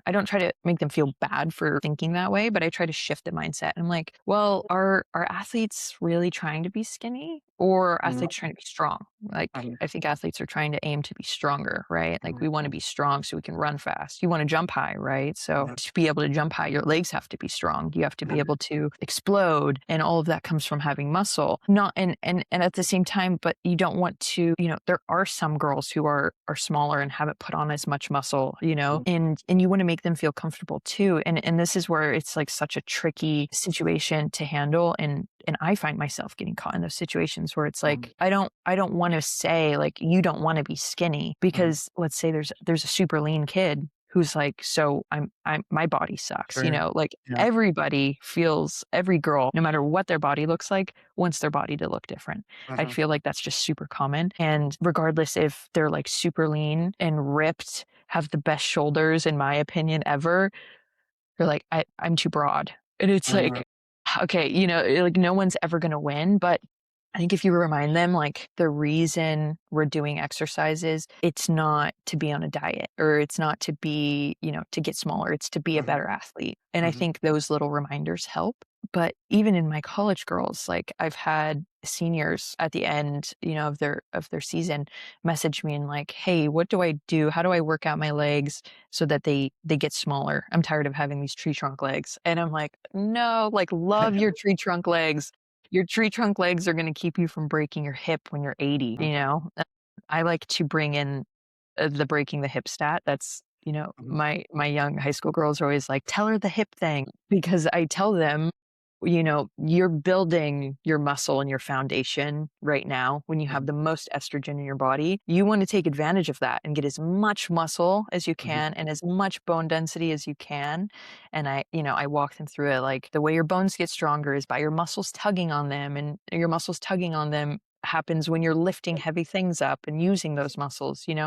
I don't try to make them feel bad for thinking that way, but I try to shift the mindset. I'm like, well, are athletes really trying to be skinny or are Mhm. athletes trying to be strong? Like, Mhm. I think athletes are trying to aim to be stronger, right? Like, Mhm. we want to be strong so we can run fast. You want to jump high, right? So, Mhm. to be able to jump high, your legs have to be strong. You have to be Mhm. able to explode, and all of that comes from having muscle. Not and at the same time, but you don't want to, there are some girls who are smaller and haven't put on as much muscle, Mhm. and you want to make them feel comfortable too. And this is where it's like such a tricky situation to handle. And I find myself getting caught in those situations where it's Mhm. like I don't want to say like you don't want to be skinny Mhm. because let's say there's a super lean kid who's like, so I'm my body sucks, Sure. like Yeah. every girl, no matter what their body looks like, wants their body to look different. I Mhm. feel like that's just super common. And regardless if they're like super lean and ripped, have the best shoulders in my opinion ever, they're like, I'm too broad. And it's Mhm. like, okay, like no one's ever gonna win. But I think if you remind them like the reason we're doing exercises, it's not to be on a diet or it's not to be, to get smaller, it's to be a Mhm. better athlete. And I Mhm. think those little reminders help. But even in my college girls, like I've had seniors at the end, of their season message me and like, "Hey, what do I do? How do I work out my legs so that they get smaller? I'm tired of having these tree trunk legs." And I'm like, "No, like love your tree trunk legs. Your tree trunk legs are gonna keep you from breaking your hip when you're 80, you Mhm. know?" I like to bring in, the breaking the hip stat. That's, Mhm. my young high school girls are always like, "Tell her the hip thing," because I tell them, you're building your muscle and your foundation right now when you have Mhm. the most estrogen in your body. You want to take advantage of that and get as much muscle as you Mhm. can and as much bone density as you can. And I walk them through it. Like the way your bones get stronger is by your muscles tugging on them, and your muscles tugging on them happens when you're lifting heavy things up and using those muscles. And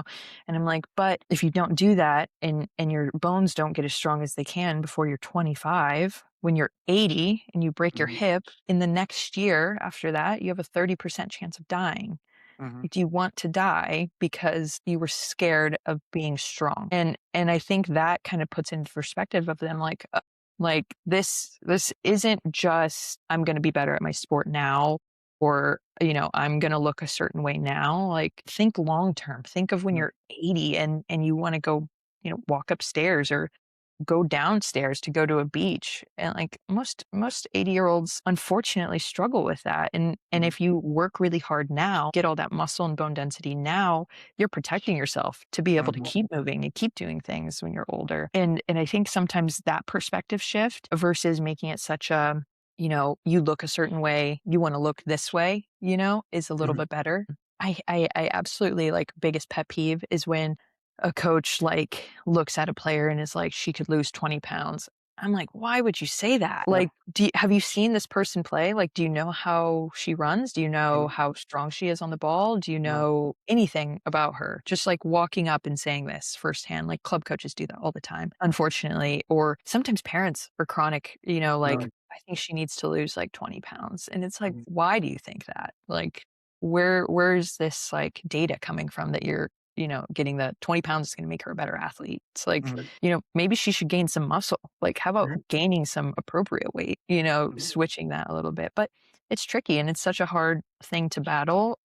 I'm like, but if you don't do that and your bones don't get as strong as they can before you're 25, when you're 80 and you break your Mhm. hip, in the next year after that, you have a 30% chance of dying. Mhm. Like, do you want to die because you were scared of being strong? And I think that kind of puts into perspective of them like this isn't just I'm going to be better at my sport now, or I'm going to look a certain way now. Like think long term. Think of when Mhm. you're 80 and you want to go, walk upstairs or go downstairs to go to a beach. And like most 80-year-olds unfortunately struggle with that. And Mhm. if you work really hard now, get all that muscle and bone density now, you're protecting yourself to be able to Mhm. keep moving and keep doing things when you're older. And I think sometimes that perspective shift versus making it such a, you look a certain way, you want to look this way, is a little Mhm. bit better. I absolutely, like, biggest pet peeve is when a coach, like, looks at a player and is like, "She could lose 20 pounds." I'm like, "Why would you say that? Yeah. Like, have you seen this person play? Like, do you know how she runs? Do you know Mhm. how strong she is on the ball? Do you Yeah. know anything about her?" Just, like, walking up and saying this firsthand, like, club coaches do that all the time, unfortunately, or sometimes parents are chronic, like, Right. "I think she needs to lose, like, 20 pounds." And it's like, Mhm. "Why do you think that?" Like, where's this, like, data coming from that you're getting the 20 pounds is going to make her a better athlete? It's like, Mhm. maybe she should gain some muscle. Like, how about Mhm. gaining some appropriate weight, Mhm. switching that a little bit. But it's tricky and it's such a hard thing to battle.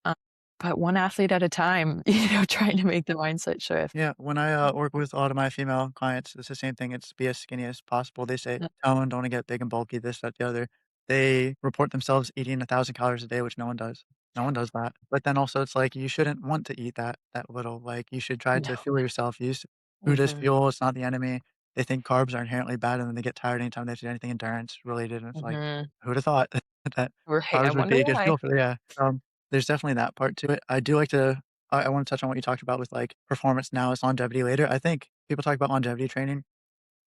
But one athlete at a time, trying to make the mindset shift. Yeah, when I, work with a lot of my female clients, it's the same thing, it's be as skinny as possible. They say, Uh, "Tell them don't wanna get big and bulky, this, that, the other." They report themselves eating 1,000 calories a day, which no one does. No one does that. But then also it's like, you shouldn't want to eat that little, like, you should try No. to fuel yourself, use food as Mhm. fuel, it's not the enemy. they think carbs are inherently bad, and then they get tired anytime they have to do anything endurance related, and it's like, Mhm. who'd have thought that Right, I carbs would wonder be a good why. fuel for yeah. There's definitely that part to it. I do like to I wanna touch on what you talked about with, like, performance now is longevity later. I think people talk about longevity training.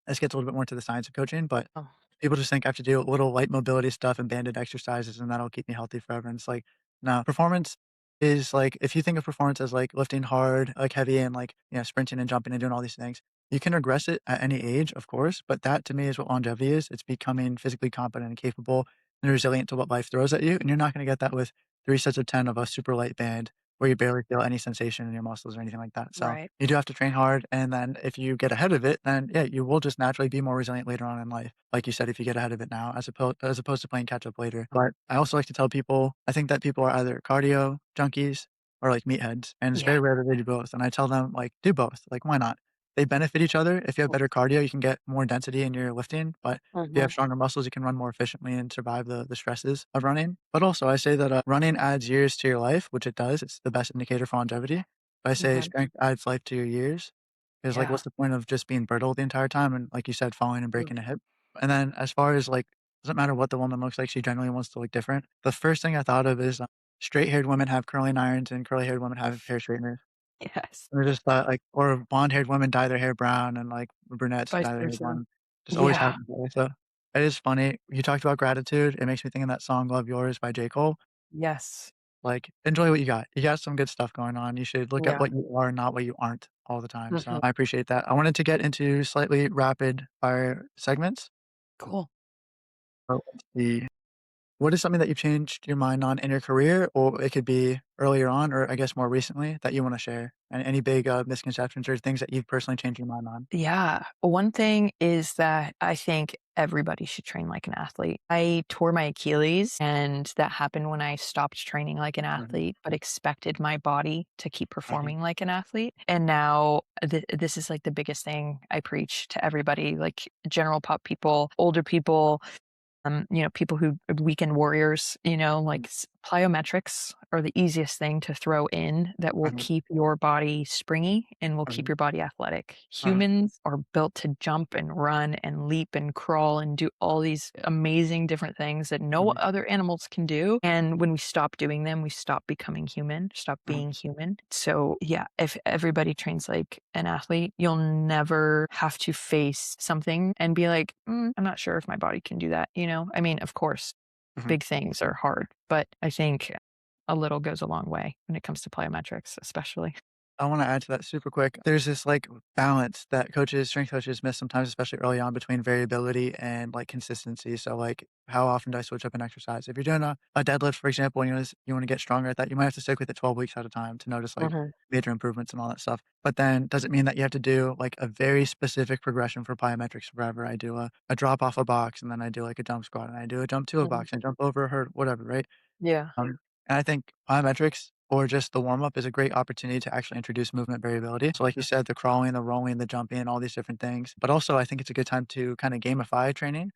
This gets a little bit more into the science of coaching, but Oh, people just think I have to do a little light mobility stuff and banded exercises, and that'll keep me healthy forever, and it's like, no, performance is like if you think of performance as, like, lifting hard, like, heavy and, like, sprinting and jumping and doing all these things, you can regress it at any age, of course, but that to me is what longevity is. It's becoming physically competent and capable and resilient to what life throws at you, and you're not gonna get that with 3 sets of 10 of a super light band where you barely feel any sensation in your muscles or anything like that, so right. you do have to train hard, and then if you get ahead of it, then, yeah, you will just naturally be more resilient later on in life. Like you said, if you get ahead of it now as opposed to playing catch up later. But I also like to tell people, I think that people are either cardio junkies or, like, meatheads, and it's Yeah. very rare that they do both, and I tell them, like, "Do both, like, why not?" They benefit each other. If you have better cardio, you can get more density in your lifting, but if you have Mhm. stronger muscles, you can run more efficiently and survive the stresses of running. But also, I say that, running adds years to your life, which it does. It's the best indicator for longevity. But I say Mhm. strength adds life to your years. Because, like, Yeah. what's the point of just being brittle the entire time and, like you said, falling and Mm. breaking a hip? And then as far as, like, doesn't matter what the woman looks like, she generally wants to look different. The first thing I thought of is, straight-haired women have curling irons and curly-haired women have hair straighteners. Yes. And I just thought, like or blonde-haired women dye their hair brown and, like, brunettes Vice dye their hair versa. blonde. Just always Yeah. happens that way, so it is funny. You talked about gratitude, it makes me think of that song "Love Yours" by J. Cole. Yes. Like, enjoy what you got. You got some good stuff going on. You should look at Yeah. what you are, not what you aren't all the time, so Mhm. I appreciate that. I wanted to get into slightly rapid fire segments. Cool. So let's see. What is something that you've changed your mind on in your career, or it could be earlier on or I guess more recently that you wanna share? And any big, misconceptions or things that you've personally changed your mind on? Yeah. One thing is that I think everybody should train like an athlete. I tore my Achilles, and that happened when I stopped training like an Mhm, athlete, but expected my body to keep mhm, performing like an athlete. And now this is like the biggest thing I preach to everybody, like general pop people, older people, people who weekend warriors, mhm, like plyometrics are the easiest thing to throw in that will mhm, keep your body springy and will keep mhm, your body athletic. mhm, Humans are built to jump and run and leap and crawl and do all these amazing different things that no mhm, other animals can do. And when we stop doing them, we stop becoming human, stop mhm, being human. So, yeah, if everybody trains like an athlete, you'll never have to face something and be like, I'm not sure if my body can do that. I mean, of course, mhm. big things are hard, but I think a little goes a long way when it comes to plyometrics, especially. I wanna add to that super quick. There's this, like, balance that strength coaches miss sometimes, especially early on between variability and, like, consistency. So, like, how often do I switch up an exercise? If you're doing a deadlift, for example, and you wanna get stronger at that, you might have to stick with it 12 weeks at a time to notice, like, Mhm. major improvements and all that stuff. But then does it mean that you have to do, like, a very specific progression for plyometrics forever? I do a drop off a box, and then I do, like, a jump squat, and I do a jump to a Mhm. box, and jump over a hurdle, whatever, right? Yeah. And I think plyometrics or just the warm up is a great opportunity to actually introduce movement variability. So, like you said, the crawling, the rolling, the jumping, all these different things. But also, I think it's a good time to kind of gamify training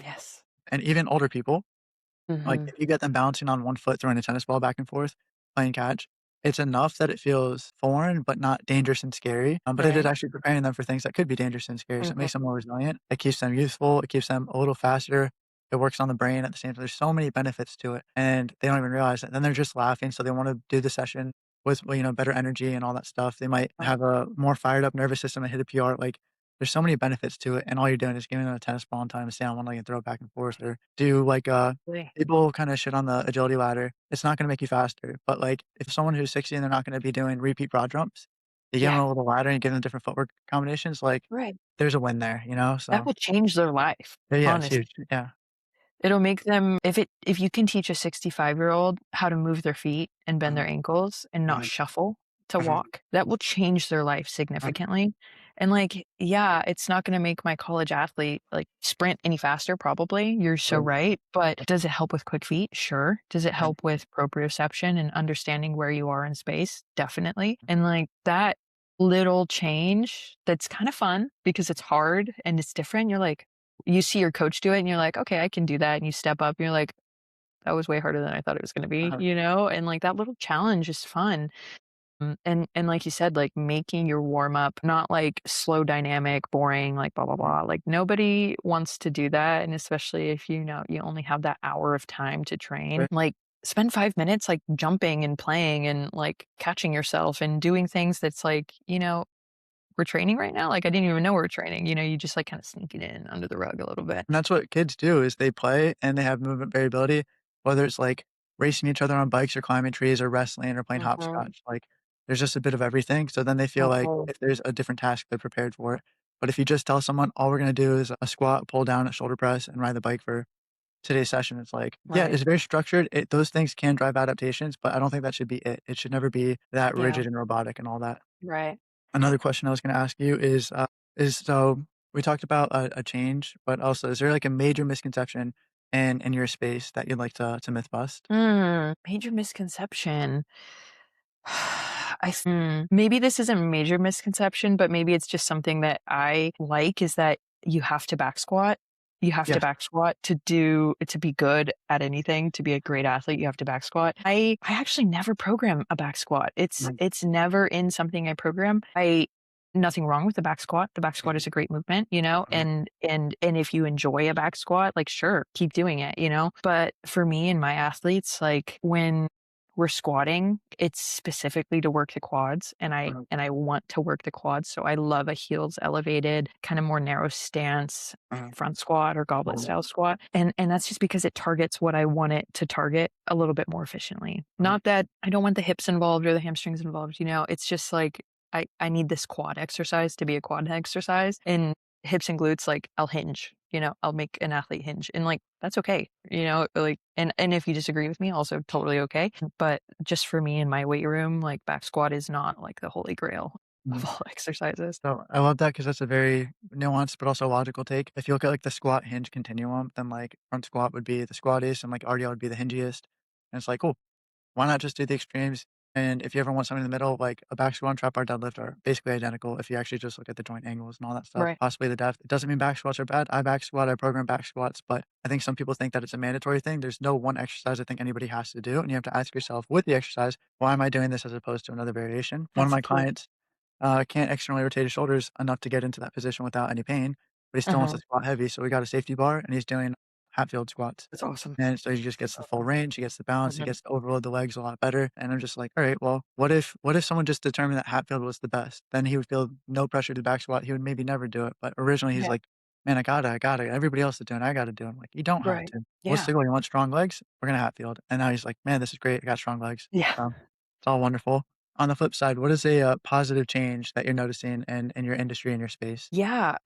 Yes. and even older people. Like, Mhm. if you get them balancing on one foot, throwing a tennis ball back and forth, playing catch, it's enough that it feels foreign, but not dangerous and scary. But it is Right. actually preparing them for things that could be dangerous and scary. So it Mhm. makes them more resilient. It keeps them youthful. It keeps them a little faster. It works on the brain at the same time. There's so many benefits to it, and they don't even realize it. Then they're just laughing, so they want to do the session with well, better energy and all that stuff. They might Oh, have a more fired up nervous system and hit a PR. Like there's so many benefits to it, and all you're doing is giving them a tennis ball and telling them to stay on one leg and throw it back and forth, or do like really? people kinda shit on the agility ladder. It's not gonna make you faster, but, like, if someone who's 60 and they're not gonna be doing repeat broad jumps, you give Yeah. them a little ladder and give them different footwork combinations, like, Right. there's a win there, That So will change their life, yeah, yeah, it's honestly. huge. Yeah. It'll make them if you can teach a 65-year-old how to move their feet and bend their Mhm, ankles and not mhm, shuffle to mhm, walk, that will change their life mhm, significantly. And, like, yeah, it's not gonna make my college athlete, like, sprint any faster probably, you're so right, right, but does it help with quick feet? Sure. Does it mhm, help with proprioception and understanding where you are in space? Definitely. And, like, that little change that's kinda fun because it's hard and it's different, you see your coach do it and you're like, "Okay, I can do that," and you step up and you're like, "That was way harder than I thought it was gonna be," uh-huh. And, like, that little challenge is fun. And like you said, like, making your warm up not, like, slow dynamic, boring, like, blah, blah, Mhm. blah, like, nobody wants to do that, and especially if, you only have that hour of time to train, Right. like, spend 5 minutes, like, jumping and playing and, like, catching yourself and doing things that's like, "We're training right now? Like, I didn't even know we are training," you just, like, kinda sneak it in under the rug a little bit. And that's what kids do is they play and they have movement variability, whether it's like racing each other on bikes or climbing trees or wrestling or playing Mhm, hopscotch. Like there's just a bit of everything. So then they feel like mhm, if there's a different task, they're prepared for it. But if you just tell someone all we're gonna do is a squat, pull down, a shoulder press, and ride the bike for today's session, it's like, yeah, right, it's very structured. Those things can drive adaptations, but I don't think that should be it. It should never be that yeah, rigid and robotic and all that. right. Another question I was gonna ask you is so we talked about a change, but also is there like a major misconception in your space that you'd like to myth bust? Major misconception. Maybe this isn't a major misconception, but maybe it's just something that I like is that you have to back squat. You have to Yes. back squat to be good at anything, to be a great athlete, you have to back squat. I actually never program a back squat. It's Mhm, it's never in something I program. I Nothing wrong with the back squat. The back squat mhm, is a great movement, mhm, and if you enjoy a back squat, like sure, keep doing it. But for me and my athletes, like when we're squatting, it's specifically to work the quads, and I mhm, and I want to work the quads, so I love a heels elevated, kinda more narrow stance mhm, front squat or goblet mhm, style squat, and that's just because it targets what I want it to target a little bit more efficiently. mhm, Not that I don't want the hips involved or the hamstrings involved, it's just like I need this quad exercise to be a quad exercise, and hips and glutes, like, I'll hinge, I'll make an athlete hinge, and, like, that's okay, like and if you disagree with me, also totally okay, but just for me in my weight room, like, back squat is not, like, the holy grail of mhm. all exercises. So I love that because that's a very nuanced but also logical take. If you look at like the squat hinge continuum, then like front squat would be the squattiest and like RDL would be the hingiest. And it's like, cool. Why not just do the extremes? And if you ever want something in the middle, like a back squat and trap bar deadlift are basically identical if you actually just look at the joint angles and all that stuff, Right. possibly the depth. It doesn't mean back squats are bad. I back squat, I program back squats, but I think some people think that it's a mandatory thing. There's no one exercise I think anybody has to do. And you have to ask yourself with the exercise, why am I doing this as opposed to another variation? One of That's the my key. clients can't externally rotate his shoulders enough to get into that position without any pain, but he still wants to Mhm. squat heavy. So we got a safety bar and he's doing Hatfield squats. That's awesome. And so he just gets the full range, he gets the balance, he Mhm. gets to overload the legs a lot better. And I'm just like, all right, well, what if someone just determined that Hatfield was the best? Then he would feel no pressure to back squat. He would maybe never do it. But originally he's Yeah. like, man, I got it. Everybody else is doing it. I got to do it. I'm like, you don't have Right. to. What's Yeah. the goal? You want strong legs? We're gonna Hatfield. And now he's like, man, this is great. I got strong legs. Yeah. So it's all wonderful. On the flip side, what is a positive change that you're noticing in your industry and your space? Yeah,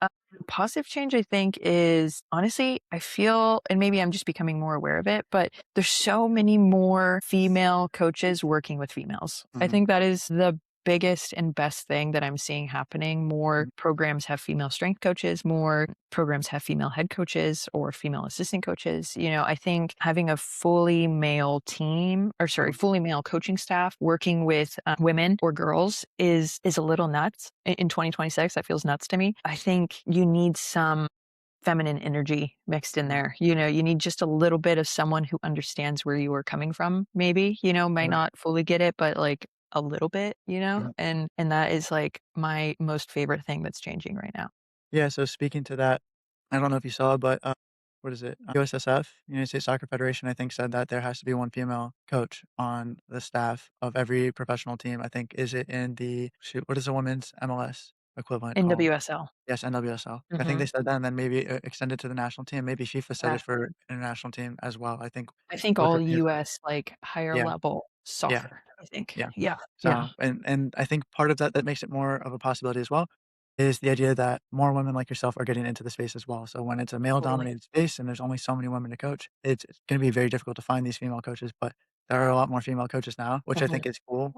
positive change, I think, is honestly, I feel, and maybe I'm just becoming more aware of it, but there's so many more female coaches working with females. I Mhm, think that is the biggest and best thing that I'm seeing happening. More mhm, programs have female strength coaches, more programs have female head coaches or female assistant coaches. I think having a fully male team, or sorry, mhm, fully male coaching staff working with women or girls is a little nuts in 2026. That feels nuts to me. I think you need some feminine energy mixed in mhm, there. You need just a little bit of someone who understands where you are coming from, maybe, might mhm, not fully get it, but like a little bit, mhm. and that is like my most favorite thing that's changing right now. Yeah, so speaking to that, I don't know if you saw, but, what is it? USSF, United States Soccer Federation, I think, said that there has to be one female coach on the staff of every professional team. I think is it in the shoot, what is the women's MLS equivalent called? NWSL. Yes, NWSL. I think they Mhm. said that and then maybe, extend it to the national team. Maybe FIFA said it for Exactly. international team as well. I think I think with all her being US, like, higher yeah, level yeah. soccer, I think. Yeah. Yeah. Yeah. So, and I think part of that makes it more of a possibility as well, is the idea that more women like yourself are getting into the space as well. So when it's a Totally. male-dominated space and there's only so many women to coach, it's gonna be very difficult to find these female coaches, but there are a lot more female coaches now, which I Mhm. think is cool.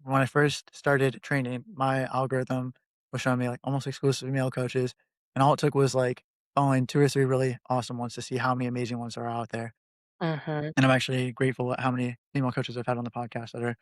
When I first started training, my algorithm was showing me, like, almost exclusively male coaches, and all it took was, like, following 2 or 3 really awesome ones to see how many amazing ones are out there. Mhm. And I'm actually grateful at how many female coaches I've had on the podcast that are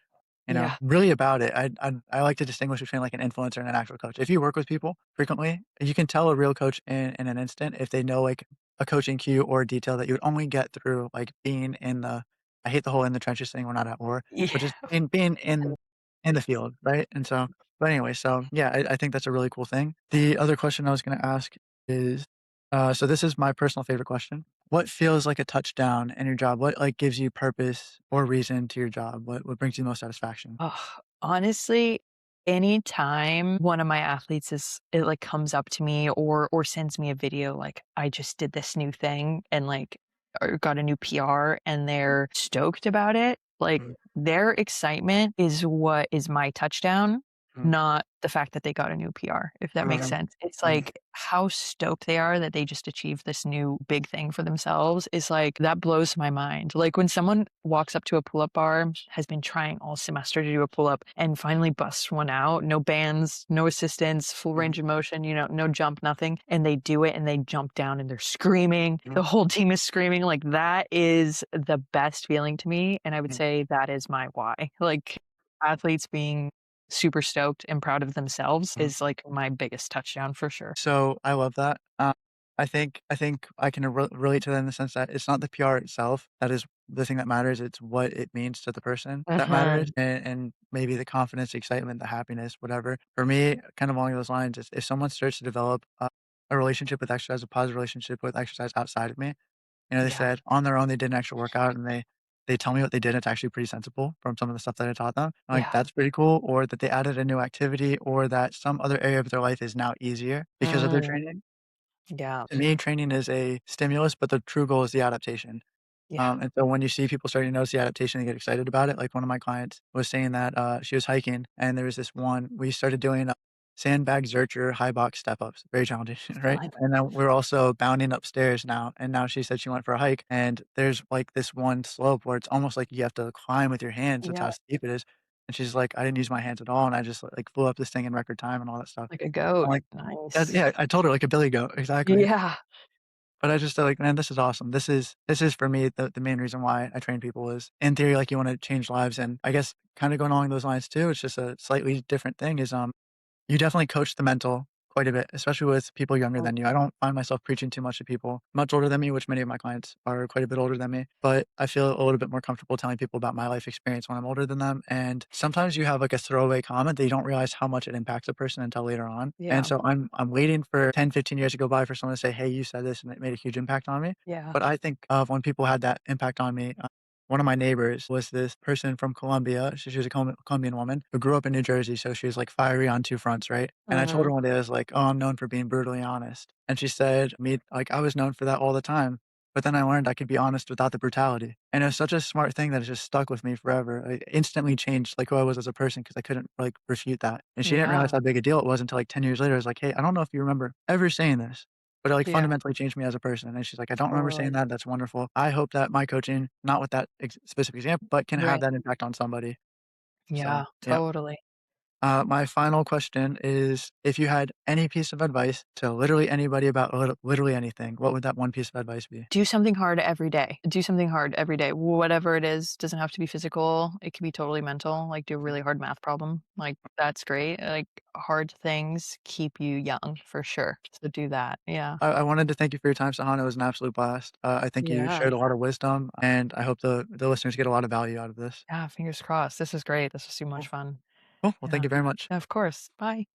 Yeah. really about it. I like to distinguish between, like, an influencer and an actual coach. If you work with people frequently, you can tell a real coach in an instant if they know, like, a coaching cue or a detail that you would only get through, like, being in the I hate the whole "in the trenches" thing, we're not at war, but Yeah. just being in in the field, right? And so, but anyway, so yeah, I think that's a really cool thing. The other question I was going to ask is, so this is my personal favorite question. What feels like a touchdown in your job? What like gives you purpose or reason to your job? What brings you the most satisfaction? Ugh, honestly, anytime one of my athletes like, comes up to me or sends me a video, like, "I just did this new thing," and, like, or got a new PR, and they're stoked about it, like, Mhm, their excitement is what is my touchdown, mhm, not the fact that they got a new PR, if that makes mhm, sense. It's, mhm, like, how stoked they are that they just achieved this new big thing for themselves is, like, that blows my mind. Like, when someone walks up to a pull-up bar, has been trying all semester to do a pull-up, and finally busts one out, no bands, no assistance, full mhm, range of motion, no jump, nothing, and they do it, and they jump down, and they're screaming. mhm, The whole team is screaming, like, that is the best feeling to me, and I would mhm, say that is my why. Like, athletes being super stoked and proud of themselves mhm. is, like, my biggest touchdown for sure. So I love that. I think I can relate to that in the sense that it's not the PR itself that is the thing that matters. It's what it means to the person that matters, Mhm. and maybe the confidence, the excitement, the happiness, whatever. For me, kind of along those lines, is if someone starts to develop a relationship with exercise, a positive relationship with exercise outside of me, they Yeah. said on their own they did an actual workout and they tell me what they did. It's actually pretty sensible from some of the stuff that I taught them. I'm like, Yeah. that's pretty cool. Or that they added a new activity or that some other area of their life is now easier because of their Mm. training. Yeah. To me, training is a stimulus, but the true goal is the adaptation. Yeah. And so when you see people starting to notice the adaptation, they get excited about it. Like one of my clients was saying that she was hiking, and there was this one we started doing sandbag zercher high box step ups, very challenging, right? Fun. And then we're also bounding upstairs now. And now she said she went for a hike, and there's like this one slope where it's almost like you have to climb with your hands. That's Yeah. how steep it is. And she's like, I didn't use my hands at all, and I just like flew up this thing in record time and all that stuff. Like a I'm goat. like, Nice. yeah, I told her like a billy goat, exactly. Yeah. But I just like, "Man, this is awesome." This is for me the main reason why I train people is in theory, like, you wanna change lives, and I guess kinda going along those lines too, it's just a slightly different thing is, you definitely coach the mental quite a bit, especially with people younger Mm. than you. I don't find myself preaching too much to people much older than me, which many of my clients are quite a bit older than me. But I feel a little bit more comfortable telling people about my life experience when I'm older than them. And sometimes you have like a throwaway comment that you don't realize how much it impacts a person until later on. And Yeah. so I'm waiting for 10, 15 years to go by for someone to say, "Hey, you said this and it made a huge impact on me." Yeah. But I think of when people had that impact on me. One of my neighbors was this person from Colombia. She was a Colombian woman who grew up in New Jersey, so she was, like, fiery on 2 fronts, right? And I told Mhm. her one day, I was like, "Oh, I'm known for being brutally honest." And she said, "Me like, I was known for that all the time, but then I learned I could be honest without the brutality." And it was such a smart thing that has just stuck with me forever. I instantly changed, like, who I was as a person because I couldn't, like, refute that. And she didn't realize Yeah. how big a deal it was until, like, 10 years later. I was like, "Hey, I don't know if you remember ever saying this, but it, like, Yeah. fundamentally changed me as a person." And she's like, "I don't remember saying Totally. that. That's wonderful. I hope that my coaching, not with that specific example, but can have Right. that impact on somebody." So, Yeah. yeah. Totally. My final question is, if you had any piece of advice to literally anybody about literally anything, what would that one piece of advice be? Do something hard every day. Do something hard every day. Whatever it is, doesn't have to be physical. It can be totally mental, like do a really hard math problem. Like that's great. Like hard things keep you young for sure. So do that. Yeah. I wanted to thank you for your time, Sahana. It was an absolute blast. I think you Yeah. shared a lot of wisdom, and I hope the listeners get a lot of value out of this. Yeah. Fingers crossed. This is great. This was too much Cool. fun. Cool. Well, thank Yeah. you very much. Of course. Bye.